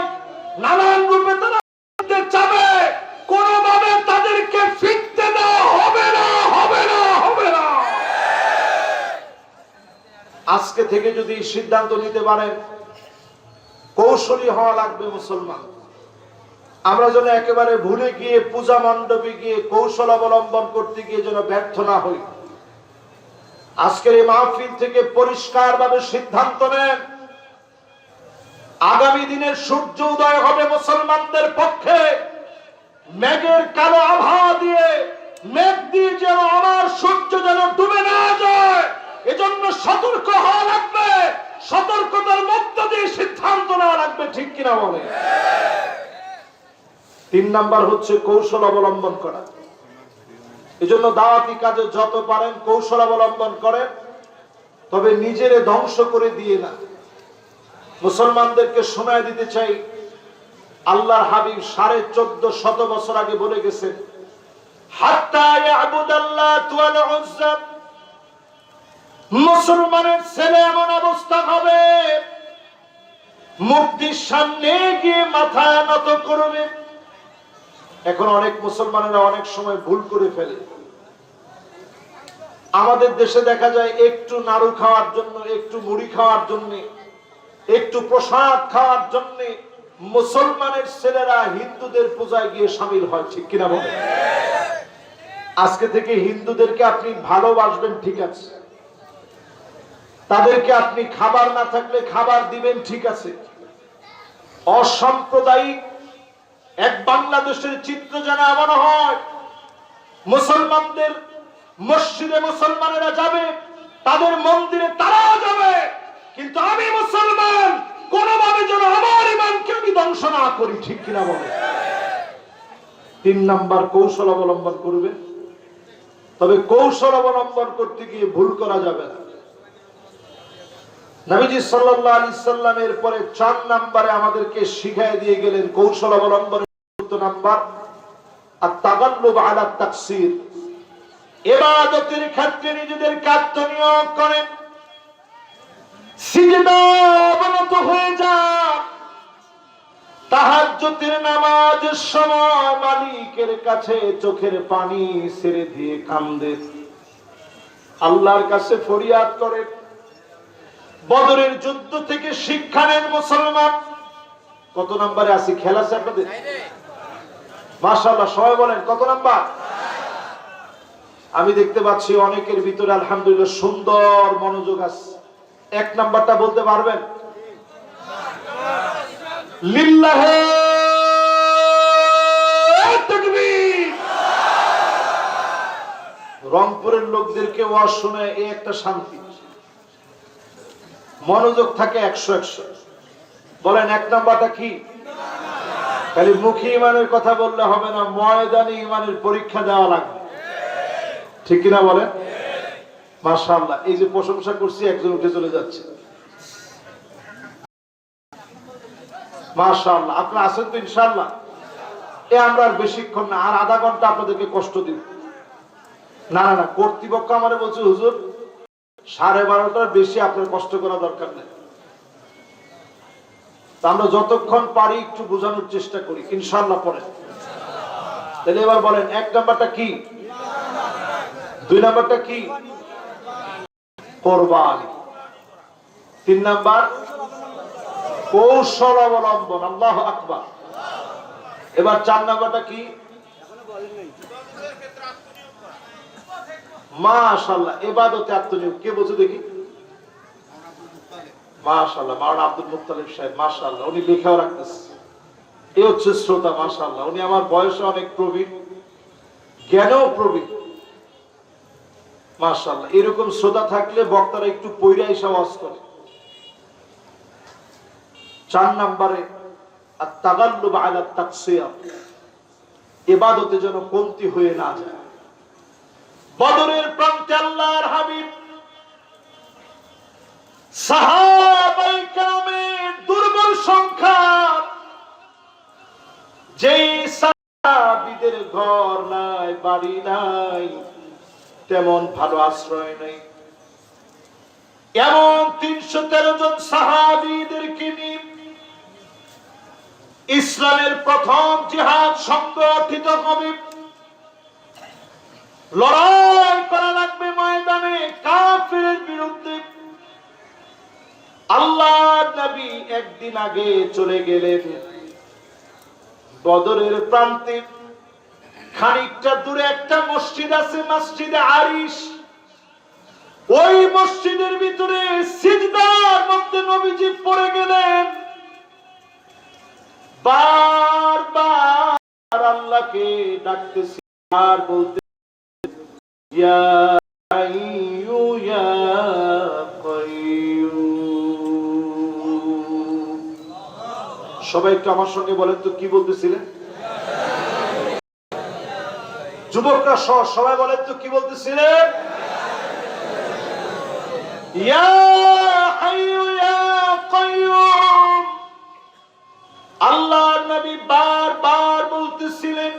নানান রূপে তারা ফিরতে চাবে, কোনোভাবে তাদেরকে ফিরতে দেওয়া হবে না, হবে না, হবে না। আজকে থেকে যদি সিদ্ধান্ত নিতে পারেন, কৌশলী হওয়া লাগবে মুসলমান। আমরা যেন একেবারে ভুলে গিয়ে পূজা মণ্ডপে গিয়ে কৌশল অবলম্বন করতে গিয়ে যেন ব্যর্থ না হই। আজকের এই মাহফিল থেকে পরিষ্কার ভাবে সিদ্ধান্ত নেন, আগামী দিনের সূর্য উদয় হবে মুসলমানদের পক্ষে। মেঘের কালো আভা দিয়ে, মেঘ দিয়ে যেন আমার সূর্য যেন ডুবে না যায়, এজন্য সতর্ক হওয়া লাগবে। সতর্কতার মধ্য দিয়ে সিদ্ধান্ত নেওয়া লাগবে, ঠিক কিনা বলে? তিন নাম্বার হচ্ছে কৌশল অবলম্বন করা। এজন্য দাওয়াতি কাজে যত পারেন কৌশল অবলম্বন করেন, তবে নিজেরে ধ্বংস করে দিয়ে না। মুসলমানদেরকে শোনায় দিতে চাই, আল্লাহর হাবিব 1450 বছর আগে বলে গেছেন, হাত্তা ইয়াবুদাল্লাত ওয়াল উজ্জা। মুসলমানের ছেলে এমন অবস্থা হবে, মূর্তির সামনে গিয়ে মাথা নত করবে। এখন অনেক মুসলমানেরা অনেক সময় ভুল করে ফেলে। আমাদের দেশে দেখা যায় একটু নাড়ু খাওয়ার জন্য, একটু মুড়ি খাওয়ার জন্য, একটু প্রসাদ খাওয়ার জন্য মুসলমানের ছেলেরা হিন্দুদের পূজায় গিয়ে শামিল হয়, ঠিক কিনা বলে? আজকে থেকে হিন্দুদেরকে আপনি ভালোবাসবেন, ঠিক আছে, তাদেরকে আপনি খাবার না থাকলে খাবার দিবেন, ঠিক আছে। অসাম্প্রদায়িক এক বাংলাদেশের চিত্র যেন এমন হয়, মুসলমানদের মসজিদে মুসলমানেরা যাবে, তাদের মন্দিরে তারাও যাবে, কিন্তু আমি মুসলমান, কোনোভাবে যেন আমার ইমানকে আমি ধ্বংস না করি, ঠিক কিনা বলে? 3 নাম্বার কৌশল অবলম্বন করবে। তবে কৌশল অবলম্বন করতে গিয়ে ভুল করা যাবে না। নবীজি সাল্লাল্লাহু আলাইহি সাল্লামের পরে 4 নম্বরে আমাদেরকে শিখিয়ে দিয়ে গেলেন কৌশল অবলম্বনের 4 নাম্বার আত-তাগাল্লুব আলা তাকসির। ইবাদতের ক্ষেত্রে নিজেদেরকে আত্মনিয়োগ করেন, সিজদা অবনত হয়ে যান, তাহাজ্জুদের নামাজের সময় মালিকের কাছে চোখের পানি ছেড়ে দিয়ে কাঁদেন, আল্লাহর কাছে ফরিয়াদ করেন। বদরের যুদ্ধ থেকে শিক্ষা নেন মুসলমান। কত নম্বরে আছি? খেলা আছে আপনাদের? মাশাআল্লাহ, সবাই বলেন কত নাম্বার? আমি দেখতে পাচ্ছি অনেকের ভিতরে আলহামদুলিল্লাহ সুন্দর মনোযোগ আছে। 1 নাম্বারটা বলতে পারবেন? লিল্লাহে তাকবীর। রংপুরের লোকদেরকে ওয়াজ শুনে এই একটা শান্তি, মনোযোগ থাকে 100-100। বলেন 1 নাম্বারটা কি? খালি মুখে ইমানের কথা বললে হবে না, ময়দানে ইমানের পরীক্ষা দেওয়া লাগবে, ঠিক কিনা বলেন? মাশাআল্লাহ, এই যে প্রশংসা করছি একজন উঠে চলে যাচ্ছে, মাশাআল্লাহ। আপনারা আছেন তো ইনশাআল্লাহ? আমরা আর বেশিক্ষণ না, আর আধা ঘন্টা আপনাদেরকে কষ্ট দিব না। না না, কর্তৃপক্ষ আমারে বলছে হুজুর 12:30টার বেশি আপনার কষ্ট করা দরকার নেই। আমরা যতক্ষণ পারি একটু বোঝানোর চেষ্টা করি ইনশাআল্লাহ। পরে তাহলে এবার বলেন 1 নাম্বারটা কি? 2 নাম্বারটা কি? কুরবানি। 3 নাম্বার কৌশল অবলম্বন। আল্লাহু আকবার। এবার 4 নাম্বারটা কি? মাশাআল্লাহ, ইবাদতে আত্মনিয়োগ। কে বলছে দেখি? মাশাআল্লাহ, মাওলানা আব্দুল মুত্তালিব সাহেব, মাশাআল্লাহ, উনি লেখাও রাখতেছে। এই হচ্ছে শ্রোতা, মাশাআল্লাহ। উনি আমার বয়সে অনেক প্রবীণ, জ্ঞানেও প্রবীণ, মাশাআল্লাহ। এরকম শ্রোতা থাকলে বক্তারা একটু পয়রা এসে ওয়াজ করে। 4 নম্বরে আত-তাগাল্লুব আলা তাকসির, ইবাদতে যেন কমতি হয়ে না যায়। বদরের প্রান্তে আল্লাহর হাবিব সাহাবায়ে কেরামের দুর্বল সংখ্যা, যেই সাহাবীদের ঘর নাই, বাড়ি নাই, তেমন ভালো আশ্রয় নাই, এমন 313 জন সাহাবীদেরকে নিয়ে ইসলামের প্রথম জিহাদ সংগঠিত হবে। লড়াই করা লাগবে ময়দানে কাফিরের বিরুদ্ধে। আল্লাহর নবী একদিন আগে চলে গেলেন বদরের প্রান্তে। খানিকটা দূরে একটা মসজিদ আছে, মসজিদে আরিশ। ওই মসজিদের ভিতরে সিজদার মধ্যে নবীজি পড়ে গেলেন, বারবার আল্লাহকে ডাকতেছি আর বলতে, ইয়া হাইয়ু ইয়া কাইয়ুম। সবাই একটু আমার সঙ্গে বলেন তো কি বলতেছিলেন? যুবকরা সবাই বলেন তো কি বলতেছিলেন? ইয়া হাইয়ু ইয়া কাইয়ুম। আল্লাহর নবী বারবার বলতেছিলেন।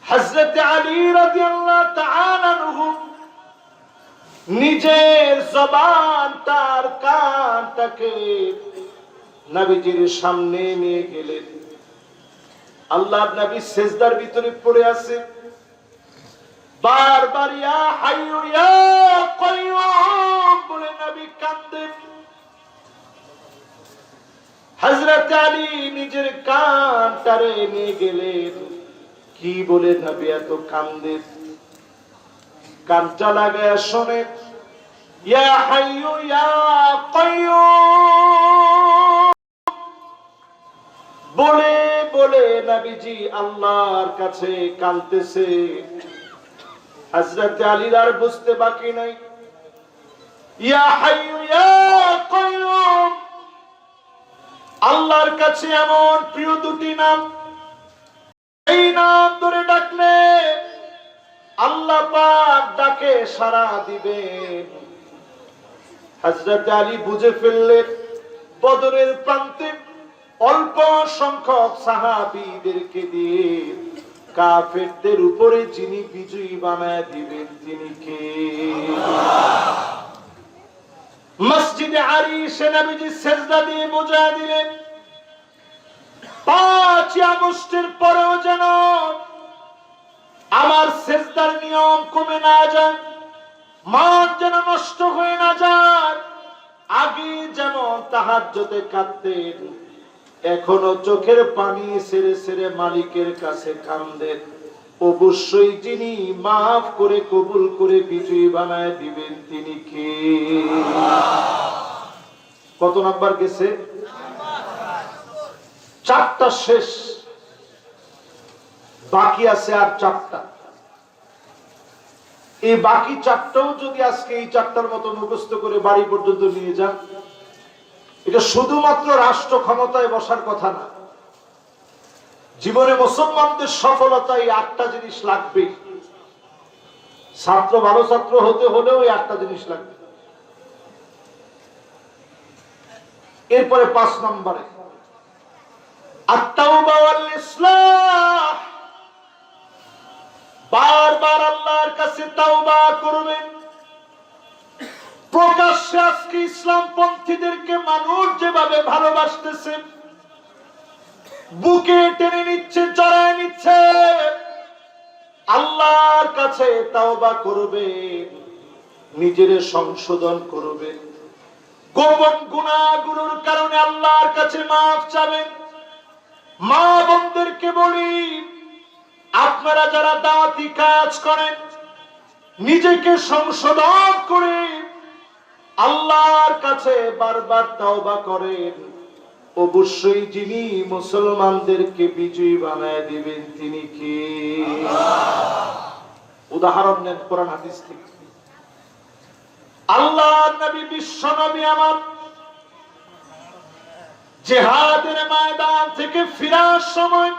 হযরত আলী রাদিয়াল্লাহু তাআলা আনহু নিজের জবান তার কানটাকে নবীজির সামনে নিয়ে গেলেন। আল্লাহর নবী সিজদার ভিতরে পড়ে আছে, বারবার ইয়া হাইয়ু ইয়া কাইয়ুম বলে নবী কাঁদেন। হযরত আলী নিজের কানটারে নিয়ে গেলেন, কি বলে নবী এত কাঁদেন? কানটা লাগায় শোনেন, ইয়া হাইয়ু ইয়া কাইয়ুম বলে বলে নবীজি আল্লাহর কাছে কাঁদতেছে। হযরত আলীর আর বুঝতে বাকি নাই, ইয়া হাইয়ু ইয়া কাইয়ুম আল্লাহর কাছে এমন প্রিয় দুটি নাম, এই নাম ধরে ডাকলে আল্লাহ পাক ডাকে সাড়া দিবেন। হযরত আলী বুঝে ফেললেন বদরের প্রান্তে অল্প সংখ্যক সাহাবীদেরকে দিয়ে কাফেরদের উপরে যিনি বিজয়ী বানায় দিবেন তিনি কে? মসজিদে আরিশে নবীজি সিজদা দিয়ে বুঝায় দিলেন, 5 আগস্টের পরেও যেন আমার সিজদার নিয়ম কমে না যায়, মান যেন নষ্ট হয়ে না যায়। আগে যেমন তাহাজ্জুদে কাঁদতেন, এখনো চোখের পানি ছেড়ে ছেড়ে মালিকের কাছে কাঁদেন। অবশ্যই যিনি মাফ করে কবুল করে বিজয়ী বানায় দিবেন তিনি কে? কত নাম্বার গেছে? 4টা শেষ, বাকি আছে আর 4টা। এই বাকি 4টাও যদি আজকে এই 4টার মতো মুখস্থ করে বাড়ি পর্যন্ত নিয়ে যান, এটা শুধুমাত্র রাষ্ট্র ক্ষমতায় বসার কথা না, জীবনে মুসলমানদের সফলতায় 8টা জিনিস লাগবে। ছাত্র ভালো ছাত্র হতে হলেও এই 8টা জিনিস লাগবে। এরপরে 5 নম্বরে আত-তাওবা ওয়াল ইসলাহ, বারবার আল্লাহর কাছে তাওবা করবেন। প্রকাশ্যে আজকে ইসলাম পন্থীদেরকে মানুষ যেভাবে ভালোবাসতেছে, বুকে টেনে নিচ্ছে, জড়ায় নিচ্ছে, আল্লাহর কাছে তাওবা করবেন, নিজের সংশোধন করবেন, গোপন গুনাহগুলোর কারণে আল্লাহর কাছে মাফ চাবেন। মা বোনদেরকে বলি, আপনারা যারা দাওয়াতি কাজ করেন, নিজেকে সংশোধন করে আল্লাহর কাছে বারবার তাওবা করেন। অবশ্যই যিনি মুসলমানদেরকে বিজয়ী বানায় দিবেন তিনি কে? উদাহরণ নেন কোরআন হাদিস থেকে। আল্লাহর নবী, বিশ্ব নবী আমার জিহাদের ময়দান থেকে ফিরার সময়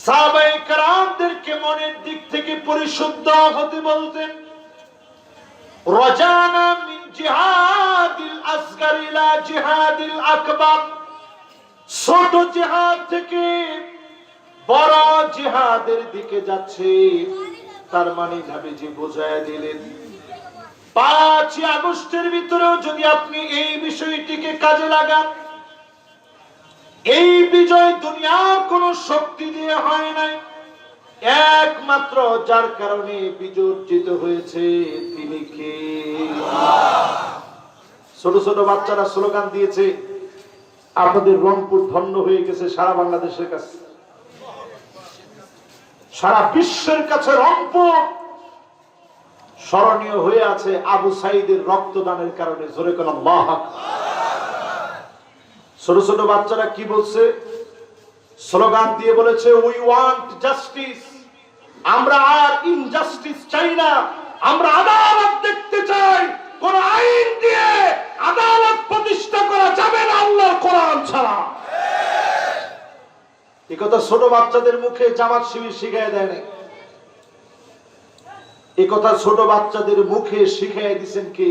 সাহাবায়ে কেরামদেরকে মনের দিক থেকে পরিশুদ্ধ হতে বলতেন। রাজানা মিন জিহাদিল আসগর ইলা জিহাদিল আকবার, ছোট জিহাদ থেকে বড় জিহাদের দিকে যাচ্ছে। তার মানে নবীজি বোঝায় দিলেন, 5 আগস্টের ভিতরেও যদি আপনি এই বিষয়টিকে কাজে লাগান, এই বিজয় দুনিয়ার কোন শক্তি দিয়ে হয় নাই, একমাত্র যার কারণে বিজয় অর্জিত হয়েছে তিনি কে? ছোট ছোট বাচ্চারা স্লোগান দিয়েছে, আপনাদের রংপুর ধন্য হয়ে গেছে সারা বাংলাদেশের কাছে, সারা বিশ্বের কাছে রংপুর স্মরণীয় হয়ে আছে আবু সাইদের রক্তদানের কারণে। জোরে কোন আল্লাহু আকবার। ছোট ছোট বাচ্চারা কি বলছে? স্লোগান দিয়ে বলেছে, উই ওয়ান্ট জাস্টিস, আমরা আর ইনজাস্টিস চাই না, আমরা আদালত দেখতে চাই। কোন আইন দিয়ে আদালত প্রতিষ্ঠা করা যাবে না আল্লাহর কোরআন ছাড়া। এই কথা ছোট বাচ্চাদের মুখে জামাত শিবির শিখায় দেয় নাই, এই কথা ছোট বাচ্চাদের মুখে শিখাই দিয়েছেন কে?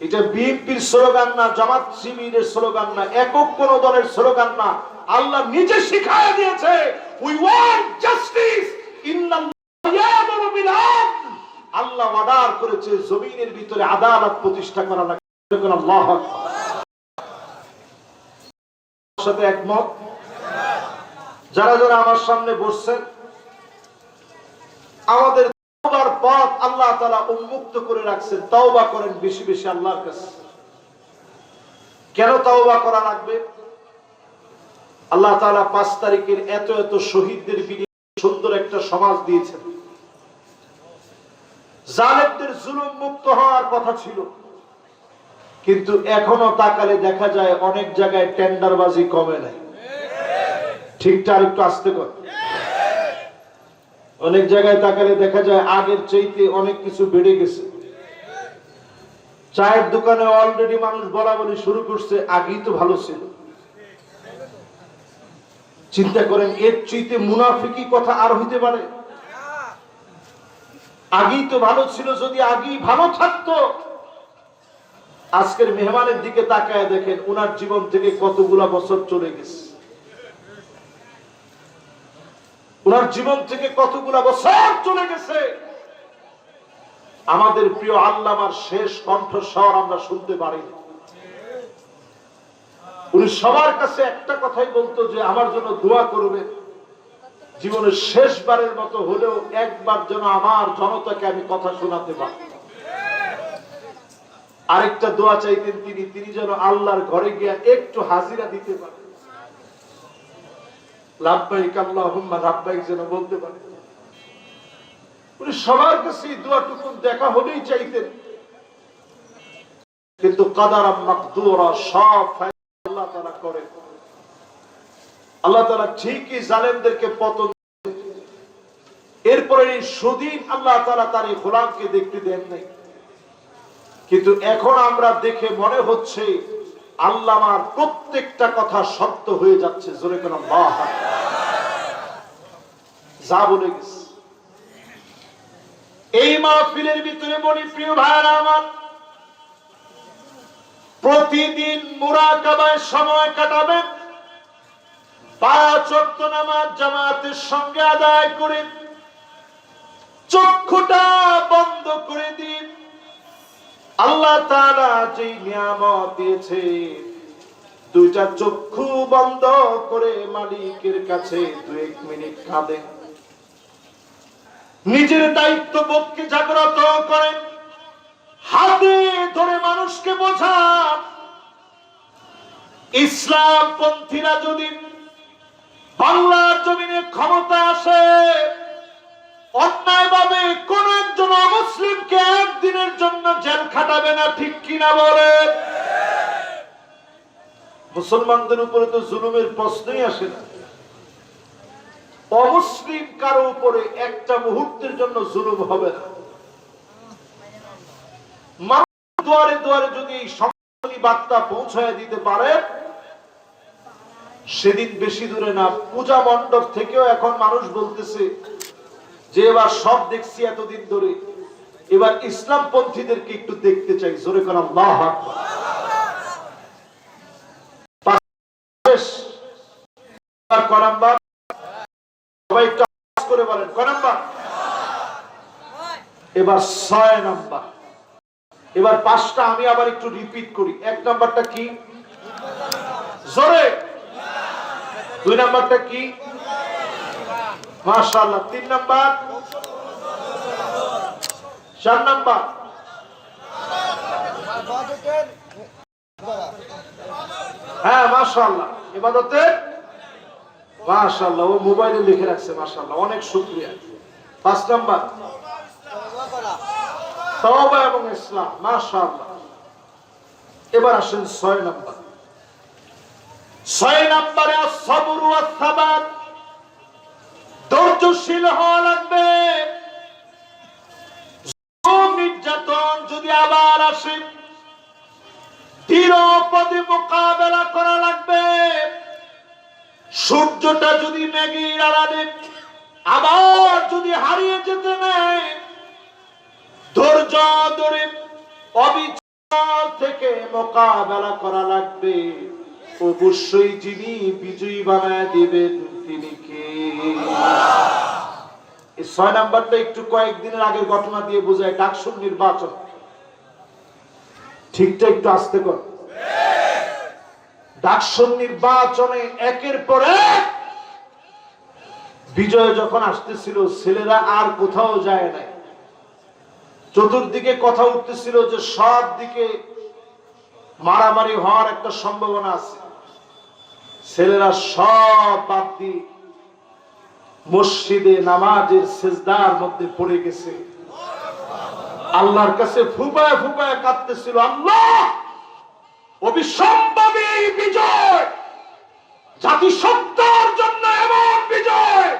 এটা বিএনপির স্লোগান না, জামাত শিবিরের স্লোগান না, একক কোন দলের স্লোগান না, আল্লাহ নিজে শিখায় দিয়েছে। উই ওয়ান্ট জাস্টিস, ইন্নাল্লাহু ইয়া'মুরু বিল আদল, আল্লাহ অর্ডার করেছে জমিনের ভিতরে আদালত প্রতিষ্ঠা করা লাগবে। আল্লাহু আকবার। সাথে একমত? যারা যারা আমার সামনে বসছেন, আমাদের তওবার পথ আল্লাহ তাআলা উন্মুক্ত করে রাখছেন। তওবা করেন বেশি বেশি আল্লাহর কাছে। কেন তওবা করা লাগবে? আল্লাহ তাআলা 5 তারিখের এত এত শহীদদের বিনিময়ে সুন্দর একটা সমাজ দিয়েছেন। জালেমদের জুলুম মুক্ত হওয়ার কথা ছিল, কিন্তু এখনো তাকালে দেখা যায় অনেক জায়গায় টেন্ডারবাজি কমে নাই। ঠিকঠাক একটু আস্তে কর। অনেক জায়গায় তাকালে দেখা যায় আগের চাইতে অনেক কিছু বেড়ে গেছে। চায়ের দোকানে অলরেডি মানুষ বলা বলি শুরু করছে, আগেই তো ভালো ছিল। চিন্তা করেন, এর চাইতে মুনাফিকি কথা আর হইতে পারে? আগেই তো ভালো ছিল, যদি আগেই ভালো থাকতো। আজকের মেহমানের দিকে তাকায় দেখেন, উনার জীবন থেকে কতগুলা বছর চলে গেছে। উনার জীবন থেকে কতগুলা বছর চলে গেছে। আমাদের প্রিয় আল্লামার শেষ কণ্ঠস্বর আমরা শুনতে পারি। উনি সবার কাছে একটা কথাই বলতো যে আমার জন্য দোয়া করবে, জীবনের শেষবারের মতো হলেও একবার যেন আমার জনতাকে আমি কথা শোনাতে পারি। আরেকটা দোয়া চাইতেন তিনি যেন আল্লাহর ঘরে গিয়ে একটু হাজিরা দিতে পারেন, লাব্বাইক আল্লাহুম্মা লাব্বাইক যেন বলতে পারেন। উনি সবার কাছে দোয়াটুকু দেখা হলেই চাইতেন, কিন্তু কাদারাম মাকদুরা সব আল্লাহ তাআলা করেন। আল্লাহ তাআলা ঠিকই জালেমদেরকে পতন, এরপরে সুদিন আল্লাহ তাআলা তার এই গোলামকে দেখতে দেন নাই। কিন্তু এখন আমরা দেখে মনে হচ্ছে আল্লামার প্রত্যেকটা কথা সত্য হয়ে যাচ্ছে। জোরে কোন আল্লাহ যা বলে গেছে। এই মাহফিলের ভিতরে বলি, প্রিয় ভাইরা আমার, প্রতিদিন মুরাকাবায় সময় কাটাবেন, 5 ওয়াক্ত নামাজ জামাতের সঙ্গে আদায় করে চক্ষুটা বন্ধ করে দিন। আল্লাহ তাআলা যে নিয়ামত দিয়েছে, 2টা চক্ষু বন্ধ করে মালিকের কাছে 2-1 মিনিট কাঁদেন। নিজের দায়িত্ববোধকে জাগ্রত করেন, হাতে ধরে মানুষকে বোঝান। ইসলাম পন্থীরা যদি বাংলার জমিনে ক্ষমতা আসে, অন্যায়ভাবে কোন একজন অমুসলিমকে একদিনের জন্য জেল খাটাবে না। ঠিক কিনা বলে? মুসলমানদের উপরে তো জুলুমের প্রশ্নই আসে না। অমুসলিম কারো উপরে একটা মুহূর্তের জন্য জুলুম হবে না। মানুষ দুয়ারে দুয়ারে যদি এই সংশোধনী বার্তা পৌঁছায় দিতে পারে, সেদিন বেশি দূরে না, পূজা মণ্ডপ থেকেও এখন মানুষ বলতেছে যে এবার সব দেখছি এতদিন ধরে, এবার ইসলাম পন্থীদেরকে একটু দেখতে চাই। জোরে করে আল্লাহু আকবার। কয় নাম্বার? সবাই একটু আওয়াজ করে বলেন, কয় নাম্বার? এবার 6 নাম্বার। এবার 5টা আমি আবার একটু রিপিট করি। 1 নাম্বারটা কি? জোরে। 2 নাম্বারটা কি? মাশাআল্লাহ। 3 নাম্বার? 4 নাম্বার? হ্যাঁ মাশাআল্লাহ, ইবাদতে মাশাআল্লাহ। ও মোবাইলে লিখে রাখছে, মাশাআল্লাহ, অনেক শুকরিয়া। 5 নাম্বার তওবা এবং ইসলাম, মাশাআল্লাহ। এবার আসেন 6 নাম্বার। 6 নাম্বারে আস-সাবর ওয়া সাবাত, ধৈর্যশীল হওয়া লাগবে। নির্যাতন যদি আবার আসে, দৃঢ়পদে মোকাবেলা করা লাগবে। সূর্যটা যদি মেঘের আড়ালে আবার যদি হারিয়ে যেতে নেয়, ধৈর্য ধরে অবিচল থেকে মোকাবেলা করা লাগবে। অবশ্যই যিনি বিজয়ী বানায় দিবেন তিনি কে? এই 6 নাম্বারটা একটু কয়েকদিনের আগের ঘটনা দিয়ে বোঝায়। ডাকসুর নির্বাচন, ঠিকটা একটু আস্তে কর। ডাকসুর নির্বাচনে একের পর এক বিজয় যখন আসতেছিল, ছেলেরা আর কোথাও যায় নাই। চতুর্দিকে কথা উঠতেছিল যে সব দিকে মারামারি হওয়ার একটা সম্ভাবনা আছে। ছেলেরা সব বাদ দিয়ে মসজিদে নামাজের সিজদার মধ্যে পড়ে গেছে, আল্লাহর কাছে ফুপায় ফুপায় কাঁদতেছিল, আল্লাহ অবিসম্ভাবী এই বিজয়, জাতিসত্তার জন্য এমন বিজয়,